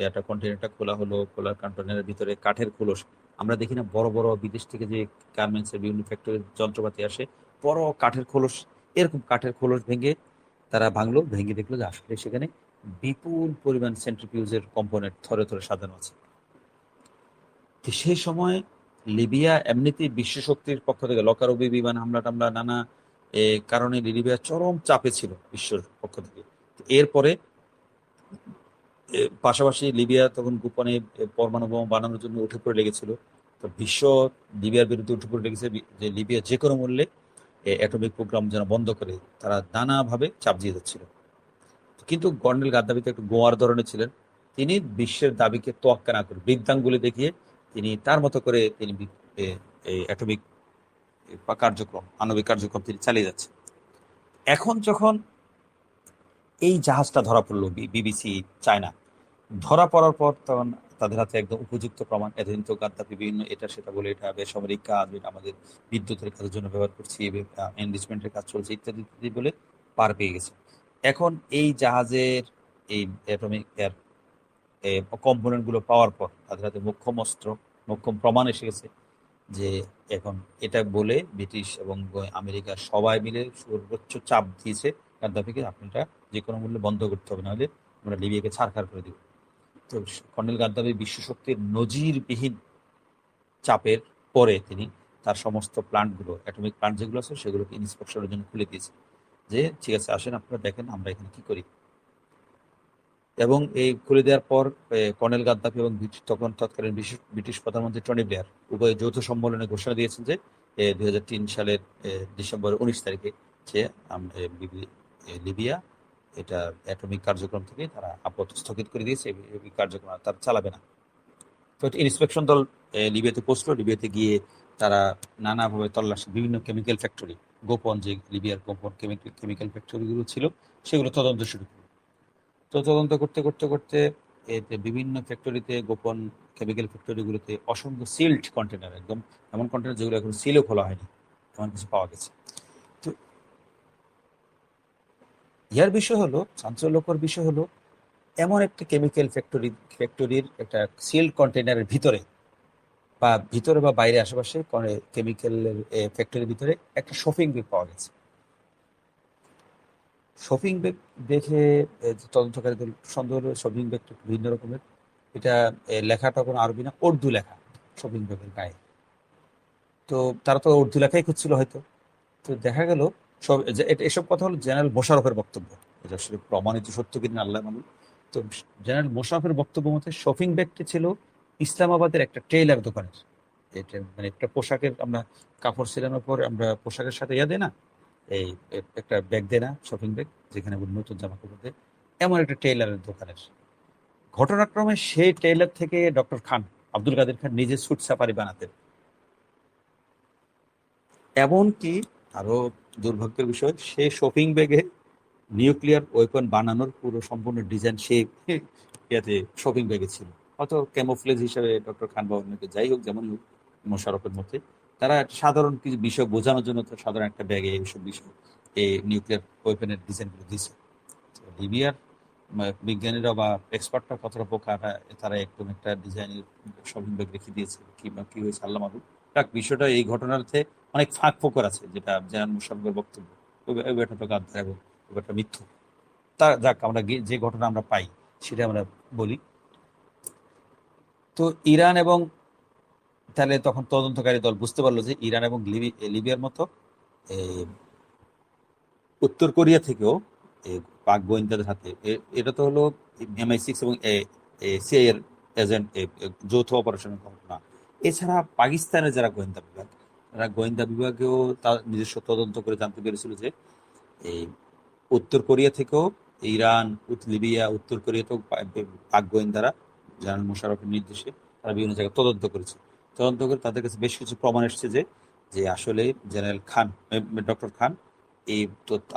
একটা কন্টেনারটা খোলা হলো, খোলার কন্টেনারের ভিতরে কাঠের খোলস, আমরা দেখি না বড় বড় বিদেশ থেকে যে গার্মেন্টস এর বিভিন্ন ফ্যাক্টরির যন্ত্রপাতি আসে, বড় কাঠের খোলস, এরকম কাঠের খোলস তারা ভাঙলো, ভেঙে দেখলো যে আসলে সেখানে বিপুল পরিমাণ সেন্ট্রিফিউজের কম্পোনেন্ট থরে থরে সাজানো আছে। তো সেই সময় লিবিয়া এমনিতেই বিশ্ব শক্তির পক্ষ থেকে লকারবি বিমান হামলা টামলা নানা কারণে লিবিয়া চরম চাপে ছিল বিশ্বর পক্ষ থেকে। এরপরে পাশাপাশি লিবিয়া তখন গোপনে পরমাণু বোমা বানানোর জন্য উঠে পড়ে লেগেছিল। তো বিশ্ব লিবিয়ার বিরুদ্ধে উঠে পড়ে লেগেছে যে লিবিয়া যে কোনো মূল্যে অ্যাটমিক প্রোগ্রাম যেন বন্ধ করে, তারা নানাভাবে চাপ দিয়ে যাচ্ছিল। কিন্তু কর্নেল গাদ্দাফি তো একটু গোয়ার ধরনের ছিলেন, তিনি বিশ্বের দাবিকে তোয়াক্কা না করে বৃদ্ধাঙ্গুলি দেখিয়ে তিনি তার মতো করে তিনি অ্যাটমিক আণবিক কার্যক্রম তিনি চালিয়ে যাচ্ছেন। এখন যখন এই জাহাজটা ধরা পড়লো BBC চায়না, ধরা পড়ার পর তখন তাদের হাতে একদম উপযুক্ত প্রমাণ, এতদিন তো গাদ্দাফি বিভিন্ন এটা সেটা বলে এটা বেসামরিক কাজ, এটা আমাদের বিদ্যুতের কাজের জন্য ব্যবহার করছি, এনরিচমেন্টের কাজ চলছে ইত্যাদি ইত্যাদি বলে পার পেয়ে গেছে। এখন এই জাহাজের এই অ্যাটমিক কম্পোনেন্ট গুলো পাওয়ার পর তাদের হাতে মোক্ষম অস্ত্র, মোক্ষম প্রমাণ এসে গেছে যে এখন এটা বলে ব্রিটিশ এবং আমেরিকা সবাই মিলে সর্বোচ্চ চাপ দিয়েছে গাদ্দাফিকে, আপনি এটা যে কোনো মূল্যে বন্ধ করতে হবে, নাহলে আমরা লিবিয়াকে ছাড়খাড় করে দিব। তো কর্নেল গাদ্দাফি বিশ্বশক্তির নজিরবিহীন চাপের পরে তিনি তার সমস্ত প্ল্যান্টগুলো, অ্যাটমিক প্ল্যান্ট যেগুলো আছে সেগুলোকে ইন্সপেকশনের জন্য খুলে দিয়েছে, যে ঠিক আছে আসেন আপনারা দেখেন আমরা এখানে কি করি। এবং এই খুলে দেওয়ার পর কর্নেল গাদ্দাফি এবং তৎকালীন ব্রিটিশ প্রধানমন্ত্রী টনি ব্লেয়ার উভয় যৌথ সম্মেলনে ঘোষণা দিয়েছেন যে 2003 সালের ডিসেম্বর 19 তারিখে যে লিবিয়া এটা অ্যাটমিক কার্যক্রম থেকে তারা আপাতত স্থগিত করে দিয়েছে, এই কার্যক্রম তারা চালাবে না। তো ইন্সপেকশন দল লিবিয়াতে পৌঁছলো, লিবিয়াতে গিয়ে তারা নানাভাবে তল্লাশি, বিভিন্ন কেমিক্যাল ফ্যাক্টরি, গোপন যে লিবিয়ার গোপন কেমিক্যাল ফ্যাক্টরিগুলো ছিল সেগুলো তদন্ত শুরু করলো। তো তদন্ত করতে করতে করতে এতে বিভিন্ন ফ্যাক্টরিতে, গোপন কেমিক্যাল ফ্যাক্টরিগুলোতে অসংখ্য সিল্ড কন্টেনার, একদম এমন কন্টেনার যেগুলো এখন সিলও খোলা হয়নি, এমন কিছু পাওয়া গেছে। তো ইয়ার বিষয় হলো, চাঞ্চল্যকর বিষয় হলো, এমন একটা কেমিক্যাল ফ্যাক্টরির একটা সিল্ড কন্টেনারের ভিতরে বা বাইরে আশেপাশে কেমিক্যালের ফ্যাক্টরির ভিতরে একটা শপিং ব্যাগ পাওয়া গেছে। শপিং ব্যাগ দেখে তদন্তকারী দল সন্দেহ হলো শপিং ব্যাগটা ভিন্ন রকমের, এটা লেখাটা কোনো আরবি না, উর্দু লেখা শপিং ব্যাগের গায়ে। তো তারা তো উর্দু লেখাই খুঁজছিল হয়তো। তো দেখা গেল সব এসব কথা হলো জেনারেল মোশাররফের বক্তব্য, এটা আসলে প্রমাণিত সত্য কিনা আল্লাহ মালুম। তো জেনারেল মোশাররফের বক্তব্য মতে শপিং ব্যাগটি ছিল ইসলামাবাদের একটা টেইলার দোকানের। এটা মানে একটা পোশাকের, আমরা কাপড় ছিলানোর পর আমরা পোশাকের সাথে দেয় না, এই একটা ব্যাগ দেয় না, শপিং ব্যাগ, যেখানে নতুন জামা কাপড় দেয়, এমন একটা টেইলারের দোকানের। ঘটনাক্রমে সেই টেইলার থেকে ডক্টর খান, আব্দুল কাদের খান, নিজে স্যুট সাফারি বানাতেন। এমনকি আরো দুর্ভাগ্যের বিষয়, সে শপিং ব্যাগে নিউক্লিয়ার ওয়েপন বানানোর পুরো সম্পূর্ণ ডিজাইন সে ইয়াতে শপিং ব্যাগে ছিল। হয়তো ক্যামোফ্লেজ হিসেবে ডক্টর খান বাবুকে, যাই হোক যেমন হোক, মোশাররফের মধ্যে তারা একটা সাধারণ কিছু বিষয় বোঝানোর জন্য তো সাধারণ একটা ব্যাগে এইসব বিষয়, এই নিউক্লিয়ার ওয়েপনের ডিজাইনগুলো দিছে। লিবিয়ার বিজ্ঞানীরা বা এক্সপার্টরা কতটা বোকা, তারা একদম একটা ডিজাইনের শপিং ব্যাগ রেখে দিয়েছে, কিংবা কি হয়েছে আল্লাহ মালুম। বিষয়টা এই ঘটনাতে অনেক ফাঁক ফোকর আছে, যেটা জেনারেল মোশাররফের বক্তব্য এটা তো গাদ্দার এবং একটা মিথ্যু। তা যাক, আমরা যে ঘটনা আমরা পাই সেটা আমরা বলি। তো ইরান এবং, তাহলে তখন তদন্তকারী দল বুঝতে পারলো যে ইরান এবং লিবিয়ার মতো উত্তর কোরিয়া থেকেও পাক গোয়েন্দাদের হাতে, এটা তো হলো MI6 এবং সিআইএ এর এজেন্ট যৌথ অপারেশনের ঘটনা। এছাড়া পাকিস্তানের যারা গোয়েন্দা বিভাগ, তারা গোয়েন্দা বিভাগেও তার নিজস্ব তদন্ত করে জানতে পেরেছিল যে এই উত্তর কোরিয়া থেকেও, ইরান, লিবিয়া, উত্তর কোরিয়াতেও পাক গোয়েন্দারা জেনারেল মোশাররফের নির্দেশে তারা বিভিন্ন জায়গায় তদন্ত করেছে। তদন্ত করে তাদের কাছে বেশ কিছু প্রমাণ এসেছে যে যে আসলে জেনারেল খান, ডক্টর খান এই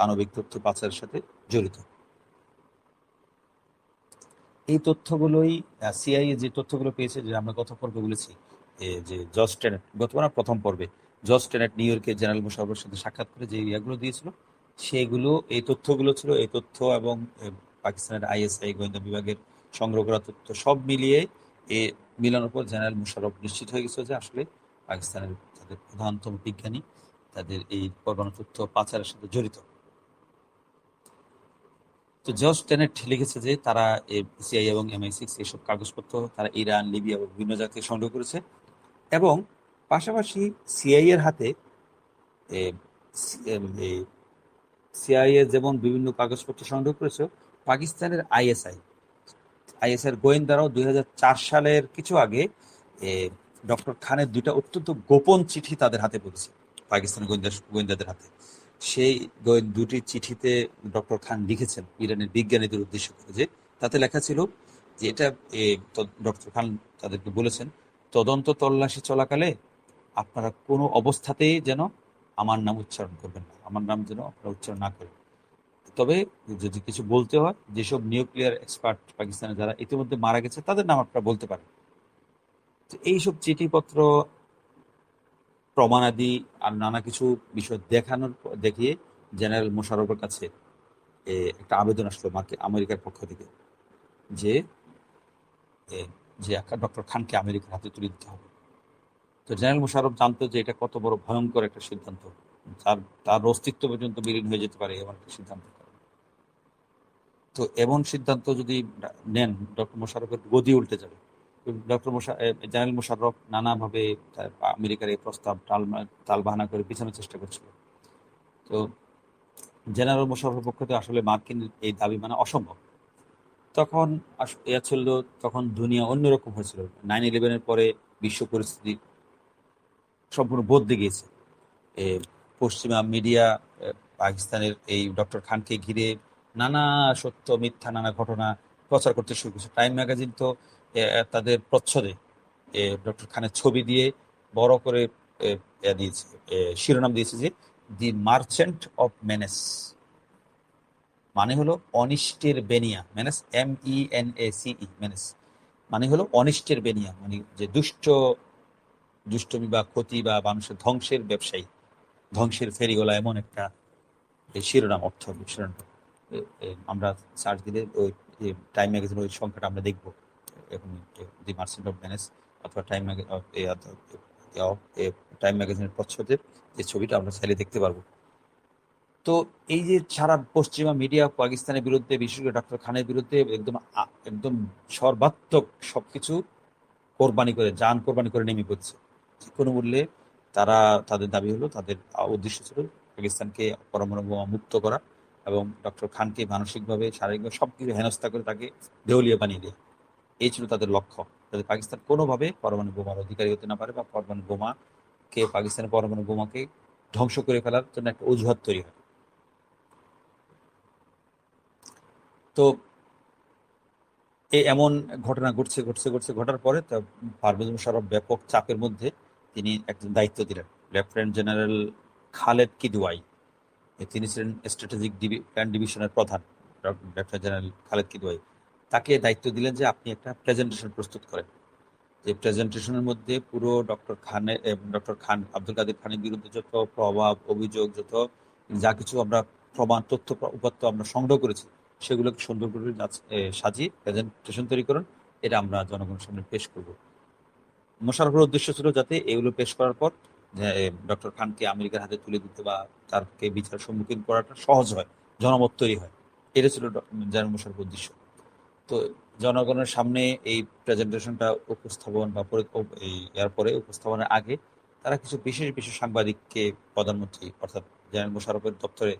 আণবিক তথ্য পাচারের সাথে জড়িত। এই তথ্যগুলোই সিআইএ যে তথ্যগুলো পেয়েছে, যে আমরা গত পর্বে বলেছি যে জর্জ টেনেট, গতবার প্রথম পর্বে জর্জ টেনেট নিউ ইয়র্কে জেনারেল মোশাররফের সাথে সাক্ষাৎ করে যে ইয়াগুলো দিয়েছিল, সেগুলো এই তথ্যগুলো ছিল, এই তথ্য এবং পাকিস্তানের ISI গোয়েন্দা বিভাগের সংগ্রহ করা তথ্য সব মিলিয়ে মিলানোর পর জেনারেল মোশাররফ নিশ্চিত হয়ে গেছে যে আসলে পাকিস্তানের তাদের প্রধানতম বিজ্ঞানী তাদের এই পরমাণু তথ্য পাচারের সাথে জড়িত। তো জর্জ টেনেট লিখেছে যে তারা সিআই এবং MI6 এইসব কাগজপত্র তারা ইরান, লিবিয়া এবং বিভিন্ন জায়গা থেকে সংগ্রহ করেছে, এবং পাশাপাশি সিআইএর হাতে সিআইএ যেমন বিভিন্ন কাগজপত্র সংগ্রহ করেছে, পাকিস্তানের আইএসআই গোয়েন্দারাও 2004 সালের কিছু আগে ডক্টর খানের দুইটা অত্যন্ত গোপন চিঠি তাদের হাতে পড়েছে, পাকিস্তানের গোয়েন্দাদের হাতে। সেই দুটি চিঠিতে ডক্টর খান লিখেছেন ইরানের বিজ্ঞানীদের উদ্দেশ্য করে, যে তাতে লেখা ছিল যে এটা ডক্টর খান তাদেরকে বলেছেন, তদন্ত তল্লাশি চলাকালে আপনারা কোনো অবস্থাতেই যেন আমার নাম উচ্চারণ করবেন না, আমার নাম যেন আপনারা উচ্চারণ না করেন। তবে যদি কিছু বলতে হয়, যেসব নিউক্লিয়ার এক্সপার্ট পাকিস্তানে যারা ইতিমধ্যে মারা গেছে তাদের নাম আপনারা বলতে পারেন। তো এইসব চিঠিপত্র, প্রমাণাদি আর নানা কিছু বিষয় দেখিয়ে জেনারেল মোশাররফের কাছে একটা আবেদন আসলো আমেরিকার পক্ষ থেকে যে এ, যে ডক্টর খানকে আমেরিকার হাতে তুলে দিতে হবে। তো জেনারেল মোশাররফ জানতো যে এটা কত বড় ভয়ঙ্কর একটা সিদ্ধান্ত, তার তার অস্তিত্ব পর্যন্ত বিলীন হয়ে যেতে পারে এমন একটা সিদ্ধান্ত। তো এমন সিদ্ধান্ত যদি নেন, ডক্টর মোশাররফের গদি উল্টে যাবে। জেনারেল মোশাররফ নানাভাবে আমেরিকার এই প্রস্তাব টালবাহানা করে পিছানোর চেষ্টা করছিল। তো জেনারেল মোশাররফের পক্ষ থেকে আসলে মার্কিন এই দাবি মানা অসম্ভব। তখন ছিল, তখন দুনিয়া অন্যরকম হয়েছিল। 9/11-এর পরে বিশ্ব পরিস্থিতি সম্পূর্ণ বদলে গিয়েছে। এ, পশ্চিমা মিডিয়া পাকিস্তানের এই ডক্টর খানকে ঘিরে নানা সত্য মিথ্যা নানা ঘটনা প্রচার করতে শুরু করেছে। টাইম ম্যাগাজিন তো তাদের প্রচ্ছদে ডক্টর খানের ছবি দিয়ে বড় করে দিয়েছে, শিরোনাম দিয়েছে যে দি মার্চেন্ট অফ মেনেস, মানে হলো অনিষ্টের বেনিয়া। মেনেস, MENACE, মেনেস মানে হলো অনিষ্টের বেনিয়া, মানে যে দুষ্টমি বা ক্ষতি বা মানুষের ধ্বংসের ব্যবসায়ী, ধ্বংসের ফেরিওয়ালা, এমন একটা শিরোনাম, শিরোনাম আমরা সার্চ দিলে ওই টাইম ম্যাগাজিনের ওই সংখ্যাটা আমরা দেখবো। এখন দি মার্চেন্ট অফ ভেনিস অথবা টাইম ম্যাগাজিনের প্রচ্ছদের যে ছবিটা আমরা চাইলে দেখতে পারবো। তো এই যে সারা পশ্চিমা মিডিয়া পাকিস্তানের বিরুদ্ধে, বিশেষ করে ডক্টর খানের বিরুদ্ধে একদম সর্বাত্মক সবকিছু কোরবানি করে, যান কোরবানি করে নেমে পড়ছে যে কোনো মূল্যে। তাদের দাবি হলো, তাদের উদ্দেশ্য ছিল পাকিস্তানকে পরমাণু বোমা মুক্ত করা এবং ডক্টর খানকে মানসিকভাবে, শারীরিকভাবে সবকিছু হেনস্থা করে তাকে দেউলিয়া বানিয়ে দেয়। এই ছিল তাদের লক্ষ্য, যাতে পাকিস্তান কোনোভাবে পরমাণু বোমার অধিকারী হতে না পারে বা পাকিস্তানের পরমাণু বোমাকে ধ্বংস করে ফেলার জন্য একটা অজুহাত তৈরি হয়। তো এমন ঘটনা ঘটার পরে পারভেজ মোশাররফ ব্যাপক চাপের মধ্যে তিনি একজন দায়িত্ব দিলেন, লেফটেন্যান্ট জেনারেল খালেদ কিদওয়াই। তিনি ছিলেন স্ট্র্যাটেজিক প্ল্যান ডিভিশনের প্রধান। লেফটেন্যান্ট জেনারেল খালেদ কিদওয়াই তাকে দায়িত্ব দিলেন যে আপনি একটা প্রেজেন্টেশন প্রস্তুত করেন, যে প্রেজেন্টেশনের মধ্যে পুরো ডক্টর খান, আব্দুল কাদের খানের বিরুদ্ধে যত প্রভাব, অভিযোগ, যত যা কিছু আমরা প্রমাণ, তথ্য উপাত্ত আমরা সংগ্রহ করেছি, সেগুলোকে সুন্দর করে সাজিয়ে প্রেজেন্টেশন তৈরি করুন, এটা আমরা জনগণের সামনে পেশ করব। মোশাররফের উদ্দেশ্য ছিল যাতে এগুলো পেশ করার পর ডক্টর খানকে আমেরিকার হাতে তুলে দিতে বা তারকে বিচার সম্মুখীন করাটা সহজ হয়, জনমত তৈরি হয়। এটা ছিল জেনারেল মোশাররফের উদ্দেশ্য। তো জনগণের সামনে এই প্রেজেন্টেশনটা উপস্থাপন বা এরপরে উপস্থাপনের আগে তারা কিছু বিশেষ বিশেষ সাংবাদিককে প্রধানমন্ত্রী অর্থাৎ জেনারেল মোশাররফের দপ্তরে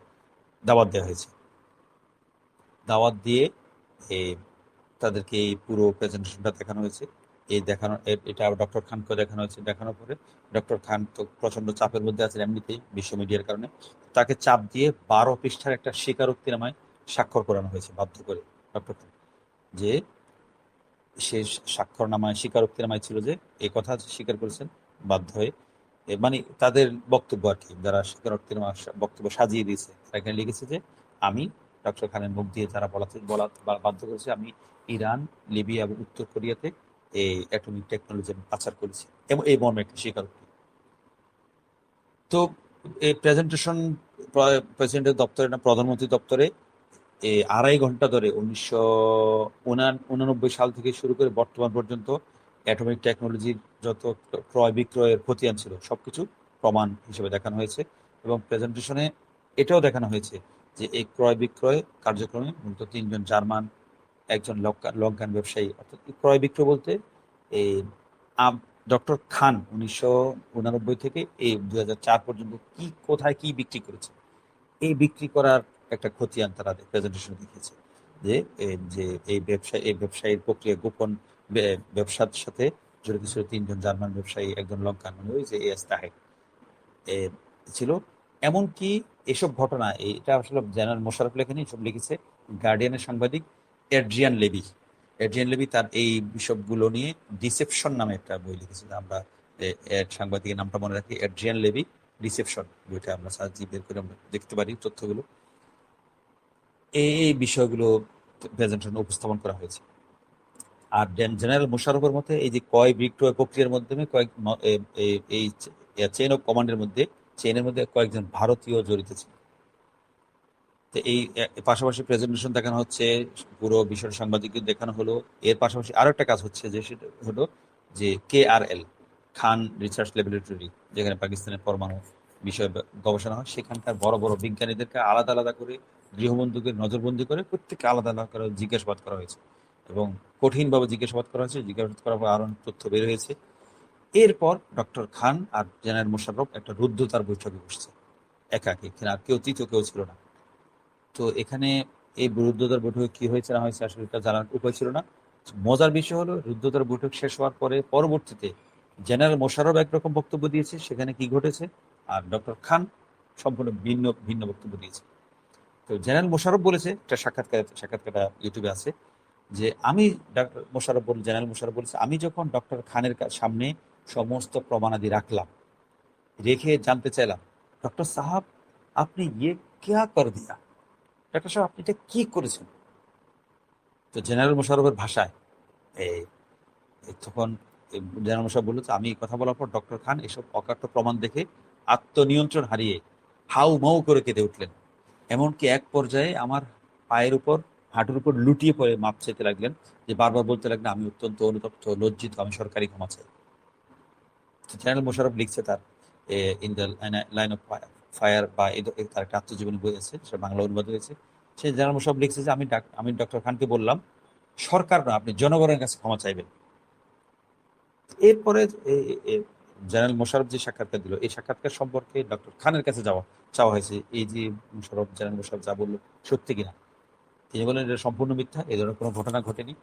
দাওয়াত দেওয়া হয়েছে। দাওয়াত দিয়ে এই তাদেরকে এই পুরো প্রেজেন্টেশনটা দেখানো হয়েছে। এটা ডক্টর খানকে দেখানো হয়েছে। দেখানোর পরে ডক্টর খান তো প্রচন্ড চাপের মধ্যে আছেন এমনিতেই বিশ্ব মিডিয়ার কারণে। তাকে চাপ দিয়ে 12 পৃষ্ঠার একটা স্বীকারোক্তিনামায় স্বাক্ষর করানো হয়েছে বাধ্য করে। ডক্টর খান যে সে স্বীকারোক্তিনামায় ছিল যে এই কথা স্বীকার করেছেন বাধ্য হয়ে। মানে তাদের বক্তব্য আর কি, যারা স্বীকারোক্তিনামা বক্তব্য সাজিয়ে দিয়েছে, তারা এখানে লিখেছে যে আমি ডক্টর খানের মুখ দিয়ে যারা বাধ্য করেছে, আমি ইরান, লিবিয়া এবং উত্তর কোরিয়াতে এই অ্যাটমিক টেকনোলজি পাচার করেছি, এবং এই মর্মে একটা স্বীকারোক্তি। তো এই প্রেজেন্টেশন প্রেসিডেন্টের দপ্তরে না প্রধানমন্ত্রী দপ্তরে 2.5 ঘন্টা ধরে 1989 সাল থেকে শুরু করে বর্তমান পর্যন্ত অ্যাটমিক টেকনোলজির যত ক্রয় বিক্রয়ের খতিয়ান ছিল সবকিছু প্রমাণ হিসেবে দেখানো হয়েছে। এবং প্রেজেন্টেশনে এটাও দেখানো হয়েছে যে এই ক্রয় বিক্রয় কার্যক্রমে মূলত 3জন জার্মান, একজন লঙ্কান ব্যবসায়ী, অর্থাৎ ক্রয় বিক্রয় বলতে এই ডক্টর খান 1989 থেকে এই 2004 পর্যন্ত কোথায় কি বিক্রি করেছে, এই বিক্রি করার একটা খতিয়ান তারা প্রেজেন্টেশন দেখিয়েছে। যে যে এই ব্যবসায়ীর প্রক্রিয়া গোপন ব্যবসার সাথে জড়িত ছিল 3জন জার্মান ব্যবসায়ী, একজন লঙ্কান, মানে ওই যে এস তাহের ছিল। এমনকি এসব ঘটনা, এটা আসলে জেনারেল মোশাররফ লেখেনি, এসব লিখেছে গার্ডিয়ানের সাংবাদিক এড্রিয়ান লেবি তার এই বিষয়গুলো নিয়ে ডিসেপশন নামে একটা বই লিখেছে। আমরা সাংবাদিকের নামটা মনে রাখি, এড্রিয়ান লেবি, ডিসেপশন বইটা আমরা সার্চ দিয়ে বের করে আমরা দেখতে পারি তথ্যগুলো। এই বিষয়গুলো প্রেজেন্টেশন উপস্থাপন করা হয়েছে। আর জেনারেল মোশাররফের মতে এই যে ক্রয় বিক্রয় প্রক্রিয়ার মাধ্যমে এই চেইন অফ কমান্ডের মধ্যে চেইনের মধ্যে কয়েকজন ভারতীয় জড়িত ছিল। তো এই পাশাপাশি প্রেজেন্টেশন দেখানো হচ্ছে, পুরো বিষয় সাংবাদিকদের দেখানো হলো। এর পাশাপাশি আরো একটা কাজ হচ্ছে, যে সেটা হলো যে KRL, খান রিসার্চ ল্যাবরেটরি, যেখানে পাকিস্তানের পরমাণু বিষয়ে গবেষণা হয়, সেখানকার বড় বড় বিজ্ঞানীদেরকে আলাদা আলাদা করে গৃহবন্দুকে নজরবন্দি করে প্রত্যেককে আলাদা আলাদা করে জিজ্ঞাসাবাদ করা হয়েছে এবং কঠিনভাবে জিজ্ঞাসাবাদ করা হয়েছে। জিজ্ঞাসাবাদ করার পর আরো তথ্য বের হয়েছে। এরপর ডক্টর খান আর জেনারেল মোশাররফ একটা রুদ্ধতার বৈঠকে বসছে একাকি, এখানে আর কেউ তৃতীয় কেউ ছিল না। তো এখানে এই রুদ্ধতার বৈঠকে কি হয়েছে না হয়েছে আসলে এটা জানার উপায় ছিল না। মজার বিষয় হলো, রুদ্ধতার বৈঠক শেষ হওয়ার পরে পরবর্তীতে জেনারেল মোশাররফ একরকম বক্তব্য দিয়েছে, সেখানে কি ঘটেছে, আর ডক্টর খান সম্পূর্ণ ভিন্ন ভিন্ন বক্তব্য দিয়েছে। তো জেনারেল মোশাররফ বলেছে, একটা সাক্ষাৎকারটা ইউটিউবে আছে, যে আমি জেনারেল মোশাররফ বলেছে, আমি যখন ডক্টর খানের সামনে সমস্ত প্রমাণাদি রাখলাম, রেখে জানতে চাইলাম, ডক্টর সাহাব আপনি ইয়ে ক্যা কর দিয়া, ডক্টর সাহেব আপনি এটা কি করেছেন। তো জেনারেল মোশাররফের ভাষায় এই তখন জেনারেল মোশাররফ বলল, আমি এই কথা বলার পর ডক্টর খান এসব অকাট্য প্রমাণ দেখে আত্মনিয়ন্ত্রণ হারিয়ে হাউ মাউ করে কেঁদে উঠলেন। এমনকি এক পর্যায়ে আমার পায়ের উপর, হাঁটুর উপর লুটিয়ে পড়ে মাপ চাইতে লাগলেন, যে বারবার বলতে লাগলেন, আমি অত্যন্ত অনুতপ্ত, লজ্জিত, আমি সরকারি ক্ষমা চাই। জেনারেল মোশাররফ লিখছে তার in the line of fire, বা তার একটা আত্মজীবনী বই আছে, সেটা বাংলা অনুবাদ হয়েছে। সে জেনারেল মোশাররফ লিখছে যে আমি ডক্টর খানকে বললাম, সরকার না, আপনি জনগণের কাছে ক্ষমা চাইবেন। এরপরে জেনারেল মোশাররফ যে সাক্ষাৎকার দিল, এই সাক্ষাৎকার সম্পর্কে ডক্টর খানের কাছে চাওয়া হয়েছে, এই যে জেনারেল মোশাররফ যা বললো সত্যি কিনা। তিনি বলেন এটা সম্পূর্ণ মিথ্যা, এই ধরনের কোনো ঘটনা ঘটেনি।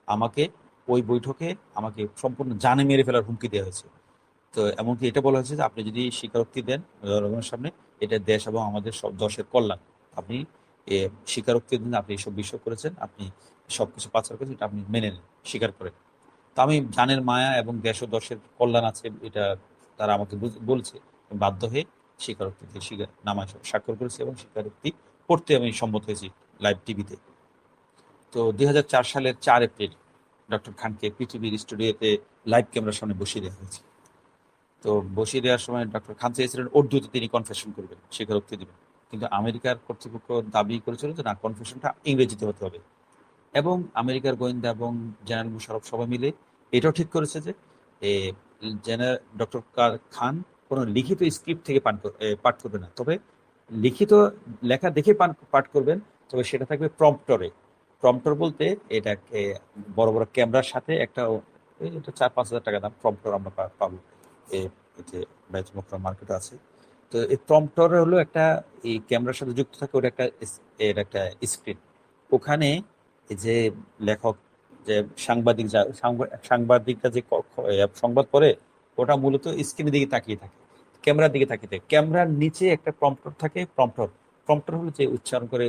আমাকে ওই বৈঠকে আমাকে সম্পূর্ণ জানে মেরে ফেলার হুমকি দেওয়া হয়েছে। তো এমনকি এটা বলা হয়েছে যে আপনি যদি স্বীকারোক্তি দেন জনগণের সামনে, এটা দেশ এবং আমাদের সব দশের কল্যাণ। আপনি স্বীকারোক্তি দিন, আপনি এইসব বিষয় করেছেন, আপনি সবকিছু পাচার করেছেন, এটা আপনি মেনে নেন, স্বীকার করেন। তো আমি জানের মায়া এবং দেশ ও দশের কল্যাণ আছে, এটা তারা আমাকে বলছে, বাধ্য হয়ে স্বীকারোক্তি দিয়ে নামায় স্বাক্ষর করেছি এবং স্বীকারোক্তি পড়তে আমি সম্মত হয়েছি লাইভ টিভিতে। তো 2004 সালের 4 এপ্রিল ডক্টর খানকে পৃথিবীর স্টুডিওতে লাইভ ক্যামেরার সামনে বসিয়ে দেওয়া হয়েছে। তো বসিয়ে দেওয়ার সময় ডক্টর খান চেয়েছিলেন উর্দুতে তিনি কনফেশন করবেন, স্বীকারোক্তি দিবেন, কিন্তু আমেরিকার কর্তৃপক্ষ দাবি করেছিল যে না, কনফেশনটা ইংরেজিতে হতে হবে। এবং আমেরিকার গোয়েন্দা এবং জেনারেল মোশাররফ সবাই মিলে এটাও ঠিক করেছে যে জেনারেল ডক্টর খান কোনো লিখিত স্ক্রিপ্ট থেকে পাঠ করবে না, তবে লিখিত লেখা দেখে পাঠ করবেন, তবে সেটা থাকবে প্রম্পটরে। প্রম্পটর বলতে এটাকে বড় বড় ক্যামেরার সাথে এটা 4-5 হাজার টাকা দাম প্রম্পটর আমরা পাবো, এতে বাইতুল মোকাররম মার্কেটে আছে। তো এই প্রম্পটরে হলো একটা, এই ক্যামেরার সাথে যুক্ত থাকে ওটা একটা স্ক্রিন। ওখানে এই যে লেখক, যে সাংবাদিকরা যে সংবাদ পড়ে, ওটা মূলত স্ক্রিনের দিকে তাকিয়ে থাকে, ক্যামেরার দিকে তাকিয়ে থাকে। ক্যামেরার নিচে একটা প্রম্পটর থাকে। প্রম্পটর হলো যে উচ্চারণ করে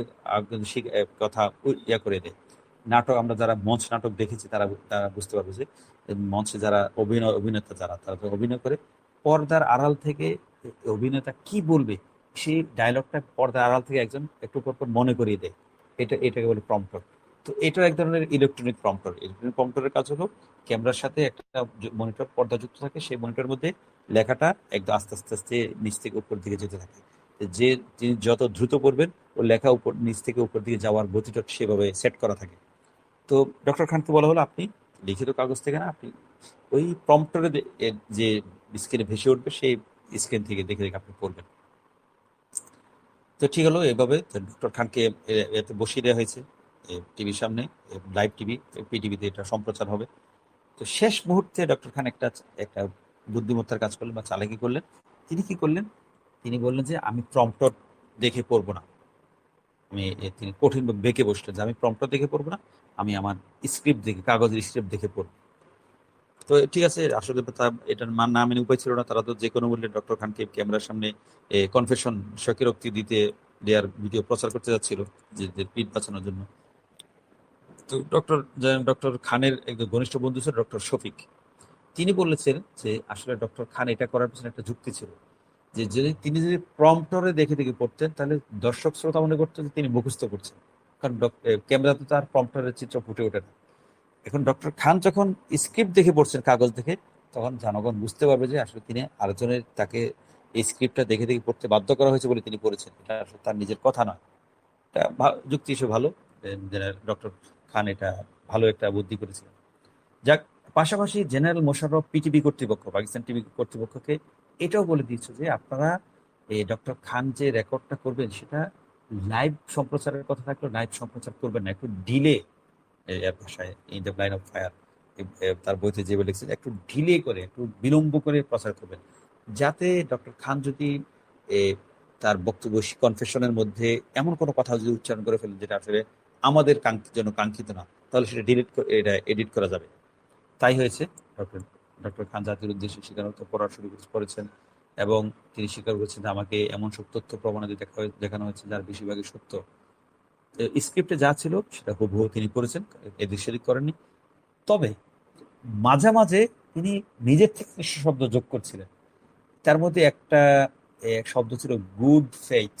কথা ইয়া করে দেয়। নাটক, আমরা যারা মঞ্চ নাটক দেখেছি তারা তারা বুঝতে পারবে যে মঞ্চে যারা অভিনেতা তারা তো অভিনয় করে, পর্দার আড়াল থেকে অভিনেতা কি বলবে সেই ডায়লগটা পর্দার আড়াল থেকে একজন একটু পর পর মনে করিয়ে দেয়। এটাকে বলে প্রম্পটর। তো এটা এক ধরনের ইলেকট্রনিক প্রম্পটর। ইলেকট্রনিক প্রম্পটরের কাজ হলো ক্যামেরার সাথে একটা মনিটর পর্দা যুক্ত থাকে, সেই মনিটরের মধ্যে লেখাটা একদম আস্তে আস্তে আস্তে নিচ থেকে উপর দিকে যেতে থাকে। যে তিনি যত দ্রুত পড়বেন, ও লেখা উপর নিচ থেকে উপর দিকে যাওয়ার গতিটা সেভাবে সেট করা থাকে। তো ডক্টর খানকে বলা হলো, আপনি লিখিত কাগজ থেকে না, আপনি ওই প্রম্পটরে যে স্ক্রিনে ভেসে উঠবে সেই স্ক্রিন থেকে দেখে দেখে আপনি পড়বেন। তো ঠিক হলো, এভাবে ডক্টর খানকে এতে বসিয়ে দেওয়া হয়েছে টিভির সামনে, লাইভ টিভি, পিটিভিতে এটা সম্প্রচার হবে। তো শেষ মুহূর্তে ডক্টর খান একটা একটা বুদ্ধিমত্তার কাজ করলেন বা চালাকি করলেন। তিনি কি করলেন, তিনি বললেন যে আমি প্রম্পটর দেখে পড়বো না। তিনি কঠিনভাবে বেঁকে বসলেন যে আমি প্রম্পটর দেখে পড়বো না, আমি আমার স্ক্রিপ্ট দেখে, কাগজের স্ক্রিপ্ট দেখে পড়বো। তো ঠিক আছে, আসলে এটার মান না মেনে উপায় ছিল না, তারা তো যে কোনো মূল্যে ডক্টর খানকে ক্যামেরার সামনে কনফেশন, স্বীকারোক্তি দেওয়ার ভিডিও প্রচার করতে যাচ্ছিল, যে পিঠ বাঁচানোর জন্য। তো ডক্টর খানের একজন ঘনিষ্ঠ বন্ধু ছিল ডক্টর শফিক। তিনি বলেছেন যে আসলে ডক্টর খান এটা করার পিছনে একটা যুক্তি ছিল, যে তিনি যদি প্রম্পটরে দেখে দেখে পড়তেন, তাহলে দর্শক শ্রোতা মনে করতেন যে তিনি মুখস্থ করছেন। কারণ ক্যামেরাতে তো আর প্রম্পটারের চিত্র ফুটে ওঠে না। এখন ডক্টর খান যখন স্ক্রিপ্ট দেখে পড়ছেন কাগজ দেখে, তখন জনগণ বুঝতে পারবে যে আসলে তিনি আরেকজনের তাকে এই স্ক্রিপ্টটা দেখে দেখে পড়তে বাধ্য করা হয়েছে বলে তিনি পড়েছেন, এটা আসলে তার নিজের কথা নয়। এটা যুক্তি হিসেবে ভালো, ডক্টর খান এটা ভালো একটা বুদ্ধি করেছিলেন। যাক, পাশাপাশি জেনারেল মোশাররফ পিটিভি কর্তৃপক্ষ, পাকিস্তান টিভি কর্তৃপক্ষকে এটাও বলে দিয়েছে যে আপনারা এই ডক্টর খান যে রেকর্ডটা করবেন সেটা লাইভ সম্প্রচারের কথা থাকলেও লাইভ সম্প্রচার করবেন না, একটু ডিলে, এর ভাষায় in the line of fire তার বইতে যে লিখছেন, একটু ডিলে করে একটু বিলম্ব করে প্রচার করবেন, যাতে ডক্টর খান যদি এ, তার বক্তব্য কনফেশনের মধ্যে এমন কোনো কথা যদি উচ্চারণ করে ফেলেন যেটা আসলে আমাদের জন্য কাঙ্ক্ষিত না, তাহলে সেটা ডিলিট করে এটা এডিট করা যাবে। তাই হয়েছে। ডক্টর ডক্টর খান জাতির উদ্দেশ্যে স্বীকারোক্তি পড়া শুরু করেছেন এবং তিনি স্বীকার করেছেন যে আমাকে এমন সব তথ্য প্রমাণাদি দেখানো হয়েছে যার বেশিরভাগই সত্য। স্ক্রিপ্টে যা ছিল সেটা হুবহু তিনি করেছেন, এদিক সেদিক করেননি। তবে মাঝে মাঝে তিনি নিজের থেকে কিছু শব্দ যোগ করছিলেন। তার মধ্যে একটা এক শব্দ ছিল গুড ফেইথ,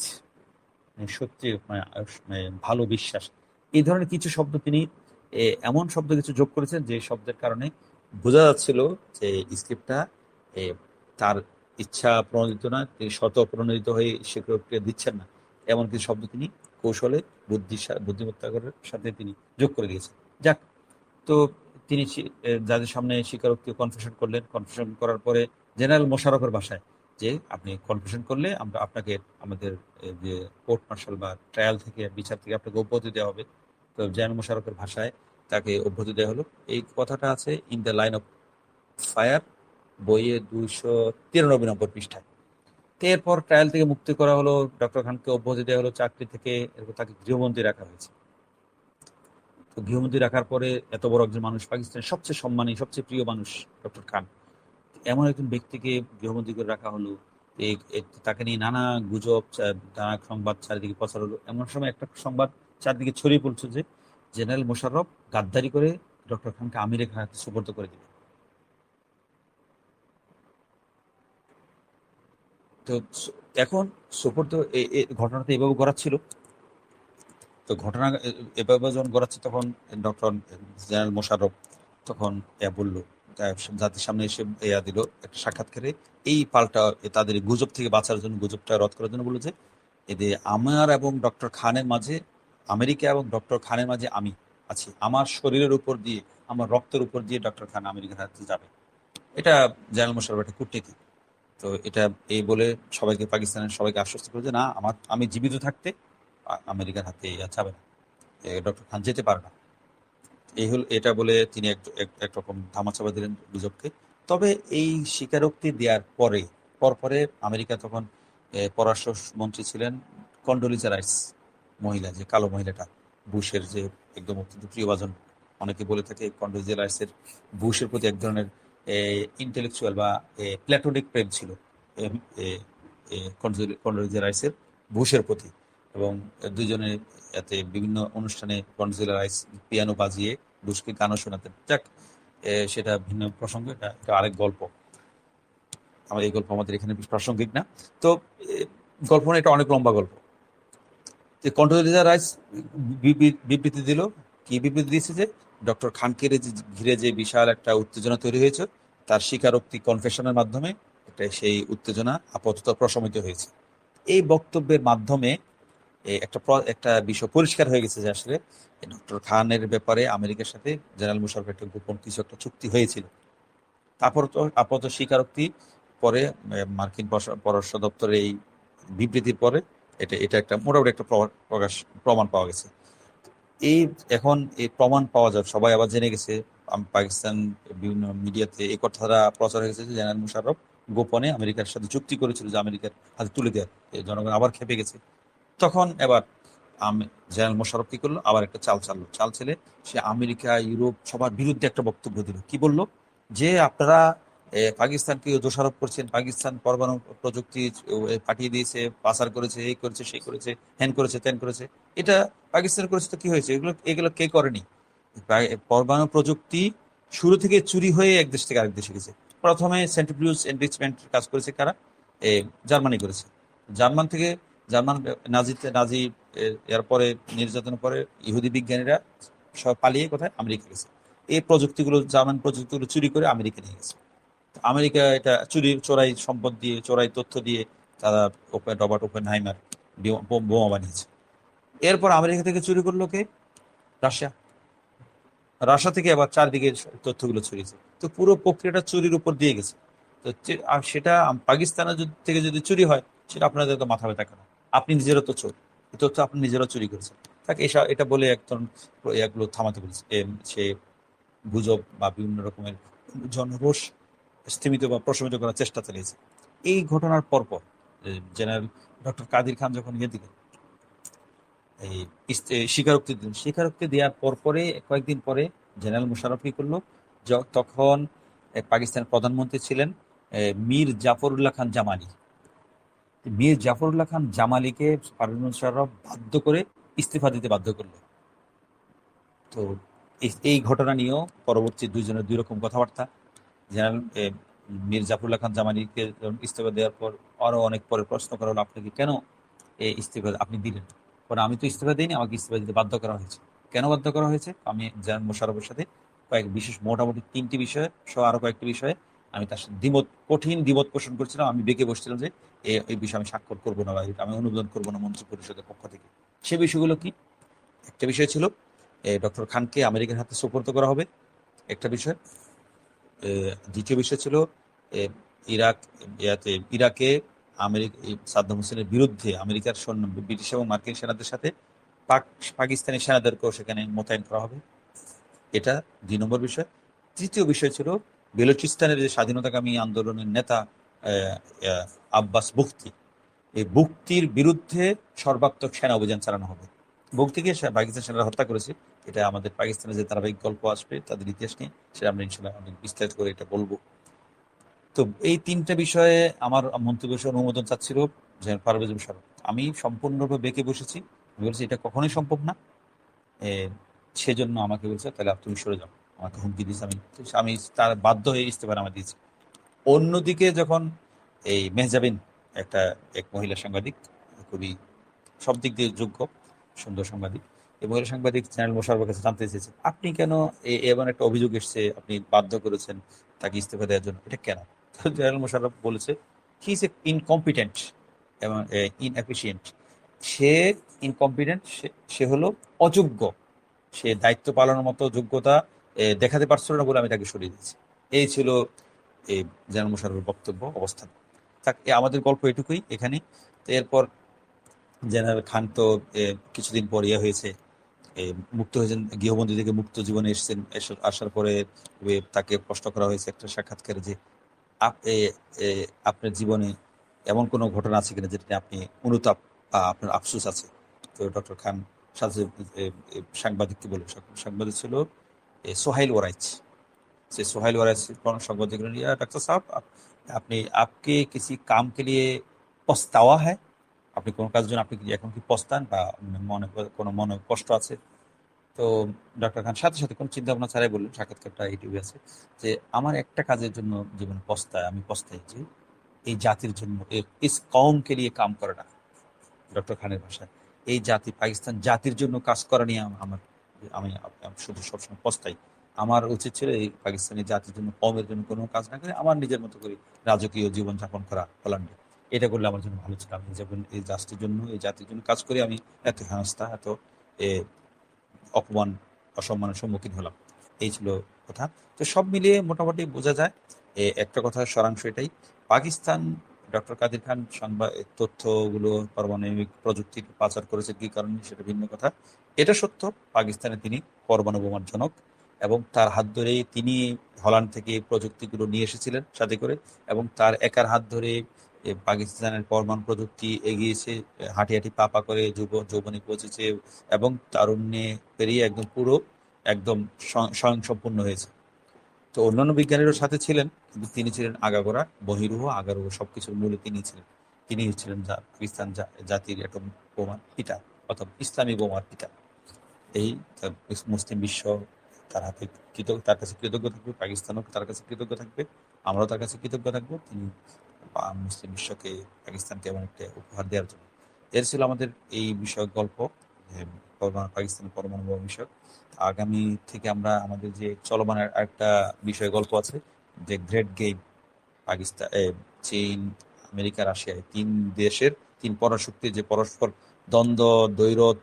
সত্যি ভালো বিশ্বাস। এই ধরনের কিছু শব্দ তিনি এমন শব্দ কিছু যোগ করেছেন যে শব্দের কারণে বোঝা যাচ্ছিল যে স্ক্রিপ্টটা তার ইচ্ছা প্রণোদিত না, তিনি শত প্রণোদিত হয়ে স্বীকৃতি দিচ্ছেন না, এমন কিছু শব্দ তিনি কৌশলে বুদ্ধিমত্তার সাথে তিনি যোগ করে দিয়েছেন। যাক, তো তিনি যাদের সামনে স্বীকারোক্তি কনফেশন করলেন। কনফেশন করার পরে জেনারেল মোশাররফের বাসায় যে আপনি কনফেশন করলে আমরা আপনাকে আমাদের যে কোর্ট মার্শাল বা ট্রায়াল থেকে বিচার থেকে আপনাকে অব্যাহতি দেওয়া হবে। তো জেনারেল মোশাররফের ভাষায় তাকে অব্যাহতি দেওয়া হলো। এই কথাটা আছে in the line of fire বইয়ে 293 নম্বর পৃষ্ঠায়। তো এরপর ট্রায়াল থেকে মুক্তি করা হলো, ডক্টর খানকে অব্যাহতি দেওয়া হলো চাকরি থেকে, এরপর তাকে গৃহবন্দী রাখা হয়েছে। তো গৃহবন্দী রাখার পরে এত বড় একজন মানুষ, পাকিস্তানের সবচেয়ে সম্মানী সবচেয়ে প্রিয় মানুষ ডক্টর খান, এমন একজন ব্যক্তিকে গৃহবন্দী করে রাখা হলো। তাকে নিয়ে নানা গুজব, নানা সংবাদ চারিদিকে প্রচার হলো। এমন সময় একটা সংবাদ চারদিকে ছড়িয়ে পড়ছে যে জেনারেল মোশাররফ গাদ্দারি করে ডক্টর খানকে আমিরের হাতে সুপর্দ করে দিবে। তো এখন সুপর্দ ঘটনাটা এভাবে গড়াচ্ছিল। তো ঘটনা এভাবে যখন গড়াচ্ছে তখন ডক্টর জেনারেল মোশাররফ তখন বললো, জাতির সামনে এসে দিল একটা সাক্ষাৎকারে, এই পাল্টা তাদের গুজব থেকে বাঁচার জন্য, গুজবটা রদ করার জন্য বললো যে এদের আমার এবং ডক্টর খানের মাঝে, আমেরিকা এবং ডক্টর খানের মাঝে আমি আছি, আমার শরীরের উপর দিয়ে, আমার রক্তের উপর দিয়ে ডক্টর খান আমেরিকার হাতে যাবে। এটা জেনারেল মোশাররফ একটা কূটনীতি। তো এটা এই বলে সবাইকে, পাকিস্তানের সবাইকে আশ্বস্ত করে যে না, আমি জীবিত থাকতে আমেরিকার হাতে যাবে না, ডক্টর খান যেতে পারে না। এই হল এটা বলে তিনি একরকম ধামাচাপা দিলেন গুজবকে। তবে এই স্বীকারোক্তি দেওয়ার পরে আমেরিকা তখন পররাষ্ট্র মন্ত্রী ছিলেন কন্ডোলিজা রাইস, মহিলা, যে কালো মহিলাটা, বুশের যে একদম অত্যন্ত প্রিয়ভাজন। অনেকে বলে থাকে কন্ডোলিজা রাইসের বুশের প্রতি এক ধরনের ইন্টেলেকচুয়াল বা প্ল্যাটোনিক প্রেম ছিল কন্ডোলিজা রাইসের বুশের প্রতি। এবং দুজনে এতে বিভিন্ন অনুষ্ঠানে কন্ডোলিজা রাইস পিয়ানো বাজিয়ে বুশকে গানও শোনাতেন। যাক, সেটা ভিন্ন প্রসঙ্গ, এটা আরেক গল্প। এই গল্প আমাদের এখানে প্রাসঙ্গিক না। তো গল্প না, এটা অনেক লম্বা গল্প। কন্ডোলিজা রাইস বিবৃতি দিল। কি বিবৃতি দিয়েছে? যে ডক্টর খানকে ঘিরে যে বিশাল একটা উত্তেজনা তৈরি হয়েছে, তার স্বীকারোক্তি কনফেশনের মাধ্যমে সেই উত্তেজনা আপাতত প্রশমিত হয়েছে। এই বক্তব্যের মাধ্যমে একটা বিষয় পরিষ্কার হয়ে গেছে যে আসলে ডক্টর খানের ব্যাপারে আমেরিকার সাথে জেনারেল মোশাররফের একটা গোপন কিছু একটা চুক্তি হয়েছিল। তারপর তো আপাতত স্বীকারোক্তি পরে মার্কিন পররাষ্ট্র দপ্তরের এই বিবৃতির পরে এটা একটা মোটামুটি একটা প্রমাণ পাওয়া গেছে। এখন এই প্রমাণ পাওয়া যায়, সবাই আবার জেনে গেছে, পাকিস্তান বিভিন্ন মিডিয়াতে এই কথাটা প্রচার হয়ে গেছে যে জেনারেল মোশাররফ গোপনে আমেরিকার সাথে চুক্তি করেছিল যে আমেরিকার হাতে তুলে দেওয়ার। জনগণ আবার খেপে গেছে। তখন এবার জেনারেল মোশাররফ কি করলো? আবার একটা চাল ছেলে সে আমেরিকা, ইউরোপ সবার বিরুদ্ধে একটা বক্তব্য দিল। কি বলল? যে আপনারা পাকিস্তানকে দোষারোপ করছেন, পাকিস্তান পরমাণু প্রযুক্তি পাঠিয়ে দিয়েছে, পাচার করেছে, এই করেছে, সেই করেছে, হ্যান করেছে, ত্যান করেছে। এটা পাকিস্তান করেছে তো কি হয়েছে? এগুলো কে করেনি? পরমাণু প্রযুক্তি শুরু থেকে চুরি হয়ে এক দেশ থেকে আরেক দেশে গেছে। প্রথমে সেন্ট্রিফিউজ এনরিচমেন্ট কাজ করেছে কারা? জার্মানি করেছে। জার্মান নাজি এরপরে নির্যাতনের পরে ইহুদি বিজ্ঞানীরা সব পালিয়ে কোথায় আমেরিকা গেছে। এই প্রযুক্তিগুলো, জার্মান প্রযুক্তিগুলো চুরি করে আমেরিকা নিয়ে গেছে। তো আমেরিকা এটা চোরাই সম্পদ দিয়ে, চোরাই তথ্য দিয়ে তারা রবার্ট ওপেনহাইমার বোমা বানিয়েছে। এরপর আমেরিকা থেকে চুরি করলো কে? রাশিয়া। রাশিয়া থেকে আবার চারদিকে তথ্যগুলো ছড়িয়েছে। তো পুরো প্রক্রিয়াটা চুরির উপর দিয়ে গেছে। তো আর সেটা পাকিস্তানের থেকে যদি চুরি হয়, সেটা আপনাদের তো মাথা ব্যথা কেন? আপনি নিজেরও তো চোর, এই তথ্য আপনি নিজেরও চুরি করেছেন। তাকে এটা বলে একজন এগুলো থামাতে বলেছে। সে গুজব বা বিভিন্ন রকমের জনরোষ স্থিমিত বা প্রশমিত করার চেষ্টা চালিয়েছে। এই ঘটনার পরপর জেনারেল ডক্টর কাদির খান যখন ইয়ে দিলেন, এই স্বীকারোক্তি দেওয়ার পরে কয়েকদিন পরে জেনারেল মুশাররফ কি করলো? তখন পাকিস্তানের প্রধানমন্ত্রী ছিলেন মীর জাফরুল্লাহ খান জামালি। মীর জাফরুল্লাহ খান জামালিকে পারভেজ মুশাররফ বাধ্য করে ইস্তিফা দিতে বাধ্য করলো। তো এই ঘটনা নিয়েও পরবর্তী দুইজনের দুই রকম কথাবার্তা। জেনারেল মীর জাফরুল্লাহ খান জামালিকে ইস্তফা দেওয়ার পর আরো অনেক পরে প্রশ্ন করা হলো, আপনাকে কেন এই ইস্তফা আপনি দিলেন? কারণ আমি তো ইস্তফা দিইনি, আমাকে ইস্তফা দিতে বাধ্য করা হয়েছে। কেন বাধ্য করা হয়েছে? আমি জেনারেল মোশাররফের সাথে মোটামুটি 3টি বিষয়ে সহ আরো কয়েকটি বিষয়ে আমি তার সাথে কঠিন দ্বিমত পোষণ করছিলাম। আমি বেঁকে বসছিলাম যে এই বিষয়ে আমি স্বাক্ষর করবো না বা আমি অনুমোদন করবো না মন্ত্রী পরিষদের পক্ষ থেকে। সে বিষয়গুলো কি? একটা বিষয় ছিল ডক্টর খানকে আমেরিকার হাতে সুপর্দ করা হবে, একটা বিষয়। দ্বিতীয় বিষয় ছিল ইরাকে সাদ্দাম হোসেনের বিরুদ্ধে আমেরিকার সৈন্য, ব্রিটিশ এবং মার্কিন সেনাদের সাথে পাকিস্তানি সেনাদেরকেও সেখানে মোতায়েন করা হবে, এটা 2 নম্বর বিষয়। তৃতীয় বিষয় ছিল বেলুচিস্তানের যে স্বাধীনতাকামী আন্দোলনের নেতা আব্বাস বুখতি, এই বুখতির বিরুদ্ধে সর্বাত্মক সেনা অভিযান চালানো হবে। বুখতিকে পাকিস্তান সেনারা হত্যা করেছে, এটা আমাদের পাকিস্তানের যে ধারাবাহিক গল্প আসবে তাদের ইতিহাস নিয়ে, সেটা আমরা ইনশাল্লাহ অনেক বিস্তারিত করে এটা বলবো। তো এই 3টা বিষয়ে আমার মন্ত্রিপরিষদ অনুমোদন চাচ্ছিল পারভেজ মোশাররফ। আমি সম্পূর্ণরূপে বেঁকে বসেছি। আমি বলছি এটা কখনোই সম্ভব না। সেজন্য আমাকে বলছে তাহলে তুমি সরে যাও, আমাকে হুমকি দিয়েছে। আমি তার বাধ্য হয়ে ইস্তেফানামা দিয়েছি। অন্যদিকে যখন এই মেহজাবিন এক মহিলা সাংবাদিক, খুবই সব দিক দিয়ে যোগ্য সুন্দর সাংবাদিক, এই মহিলা সাংবাদিক জেনারেল মোশাররফের কাছে জানতে চেয়েছেন, আপনি কেন এমন একটা অভিযোগ এসছে, আপনি বাধ্য করেছেন তাকে ইস্তেফা দেওয়ার জন্য, এটা কেন? জেনারেল মোশাররফ বলেছে হি ইজ এ ইনকম্পিটেন্ট এবং ইনএফিসিয়েন্ট। সে ইনকম্পিটেন্ট, সে হলো অযোগ্য, সে দায়িত্ব পালনের মতো যোগ্যতা দেখাতে পারছিল না বলে আমি তাকে সরিয়ে দিয়েছি। এই ছিল এই জেনারেল মোশাররফের বক্তব্য, অবস্থান। আমাদের গল্প এটুকুই এখানে। তো এরপর জেনারেল খান তো কিছুদিন পর হয়েছে, মুক্ত হয়েছেন, গৃহবন্দী থেকে মুক্ত জীবনে এসেছেন। আসার পরে তাকে প্রশ্ন করা হয়েছে একটা সাক্ষাৎকারে যে আপনার জীবনে এমন কোনো ঘটনা আছে কিনা যেটা আপনি অনুতাপ বা আপনার আফসোস আছে? তো ডক্টর খান সাথে সাংবাদিককে বলে, সাংবাদিক ছিল সোহাইল ওরাইচ। से सोहेल ওয়ারাস কোন সাংবাদিক रिया डॉक्टर साहब আপনি आपके किसी काम के लिए पछतावा है? আপনি কোন কাজের জন্য আপনি এখন কি পস্তান বা মনে কষ্ট আছে? তো ডক্টর খান সাথে সাথে কোনো চিন্তা ভাবনা ছাড়াই বললেন, সাক্ষাৎকারটা ইউটিউবে আছে, যে আমার একটা কাজের জন্য জীবনে আমি পস্তাই যে এই জাতির জন্য, ইস কওম কে লিয়ে কাম করে না। ডক্টর খানের ভাষায় এই জাতি, পাকিস্তান জাতির জন্য কাজ করা নিয়ে আমি শুধু সবসময় পস্তাই। আমার উচিত ছিল এই পাকিস্তানি জাতির জন্য, কমের জন্য কোনো কাজ না করে আমার নিজের মতো করে রাজকীয় জীবনযাপন করা হল্যান্ডে, এটা করলে আমার জন্য ভালো ছিল। আমি যখন এই জাতির জন্য, এই জাতির জন্য কাজ করে আমি এত হেনস্থা, এত অপমান, অসম্মানের সম্মুখীন হলাম। এই ছিল কথা। তো সব মিলিয়ে মোটামুটি বোঝা যায় একটা কথা সারাংশ এটাই, পাকিস্তান ডক্টর কাদির খান তথ্যগুলো পারমাণবিক প্রযুক্তি পাচার করেছে কি কারণে সেটা ভিন্ন কথা। এটা সত্য, পাকিস্তানে তিনি পরমাণু বোমার জনক, এবং তার হাত ধরেই তিনি হল্যান্ড থেকে প্রযুক্তিগুলো নিয়ে এসেছিলেন সাথে করে, এবং তার একার হাত ধরে পাকিস্তানের পরমাণু প্রযুক্তি এগিয়েছে, হাঁটি হাঁটি পা পা করে যৌবনে পৌঁছেছে, এবং তারুণ্যে পেরিয়ে একদম পুরো একদম স্বয়ংসম্পূর্ণ হয়েছে। তো অন্যান্য বিজ্ঞানীদের সাথে ছিলেন, কিন্তু তিনি ছিলেন আগাগোড়া বহিরুহ আগারুহ, সবকিছুর মূলে তিনি ছিলেন। তিনি ছিলেন পাকিস্তান জাতির অ্যাটম বোমার পিতা, অথবা ইসলামী বোমার পিতা। এই মুসলিম বিশ্ব তার হাতে তার কাছে কৃতজ্ঞ থাকবে, পাকিস্তানও তার কাছে কৃতজ্ঞ থাকবে, আমরাও তার কাছে কৃতজ্ঞ থাকবো, তিনি মুসলিম বিশ্বকে, পাকিস্তানকে এমন একটা উপহার দেওয়ার জন্য। এর ছিল আমাদের এই বিষয়ক গল্প, যে পাকিস্তানের পরমাণু বোমা বিষয়ক। আগামী থেকে আমরা আমাদের যে চলমান একটা বিষয় গল্প আছে, যে গ্রেট গেম, পাকিস্তান, চীন, আমেরিকা, রাশিয়া, এই ৩ দেশের ৩ পরাশক্তির যে পরস্পর দ্বন্দ্ব, দ্বৈরথ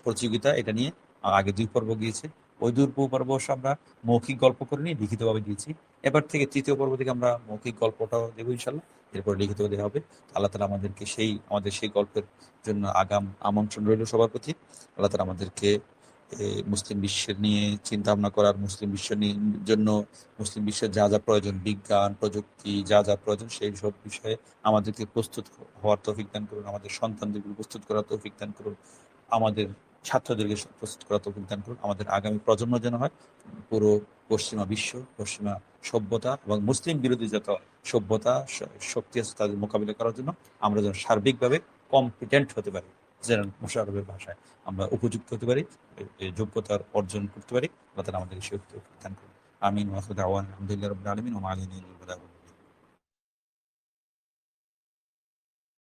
প্রতিযোগিতা, এটা নিয়ে আগে ২ পর্ব গিয়েছে। ওই ২ পর্ব অবশ্য আমরা মৌখিক গল্প করিনি, লিখিতভাবে দিয়েছি। এবার থেকে ৩য় পর্ব থেকে আমরা মৌখিক গল্পটাও দেবো ইনশাল্লাহ। এরপর লিখিত দেওয়া হবে। আল্লাহ তাআলা আমাদেরকে আমাদের সেই গল্পের জন্য আগাম আমন্ত্রণ রইল সবার প্রতি। আল্লাহ তাআলা আমাদেরকে মুসলিম বিশ্বের নিয়ে চিন্তা ভাবনা করার, মুসলিম বিশ্ব জন্য মুসলিম বিশ্বের যা যা প্রয়োজন, বিজ্ঞান প্রযুক্তি যা যা প্রয়োজন, সেই সব বিষয়ে আমাদেরকে প্রস্তুত হওয়ার তৌফিক দান করুন, আমাদের সন্তানদেরকে প্রস্তুত করার তৌফিক দান করুন, আমাদের ছাত্রদেরকে প্রস্তুত করার তৌফিক দান করুন। আমাদের আগামী প্রজন্ম যেন হয় পুরো পশ্চিমা বিশ্ব, পশ্চিমা সভ্যতা এবং মুসলিম বিরোধী যত সভ্যতা শক্তি আছে তাদের মোকাবিলা করার জন্য আমরা যেন সার্বিকভাবে কম্পিটেন্ট হতে পারি, যেন মোশাররফের ভাষায় আমরা উপযুক্ত হতে পারি, যোগ্যতার অর্জন করতে পারি। আল্লাহ তাআলা আমাদের সেই তৌফিক দান করুন। আমিন ওয়া আখিরু দাওয়ানা আলহামদুলিল্লাহি রাব্বিল আলামিন ওয়া মা আলাইনা ইল্লাল বালাগ।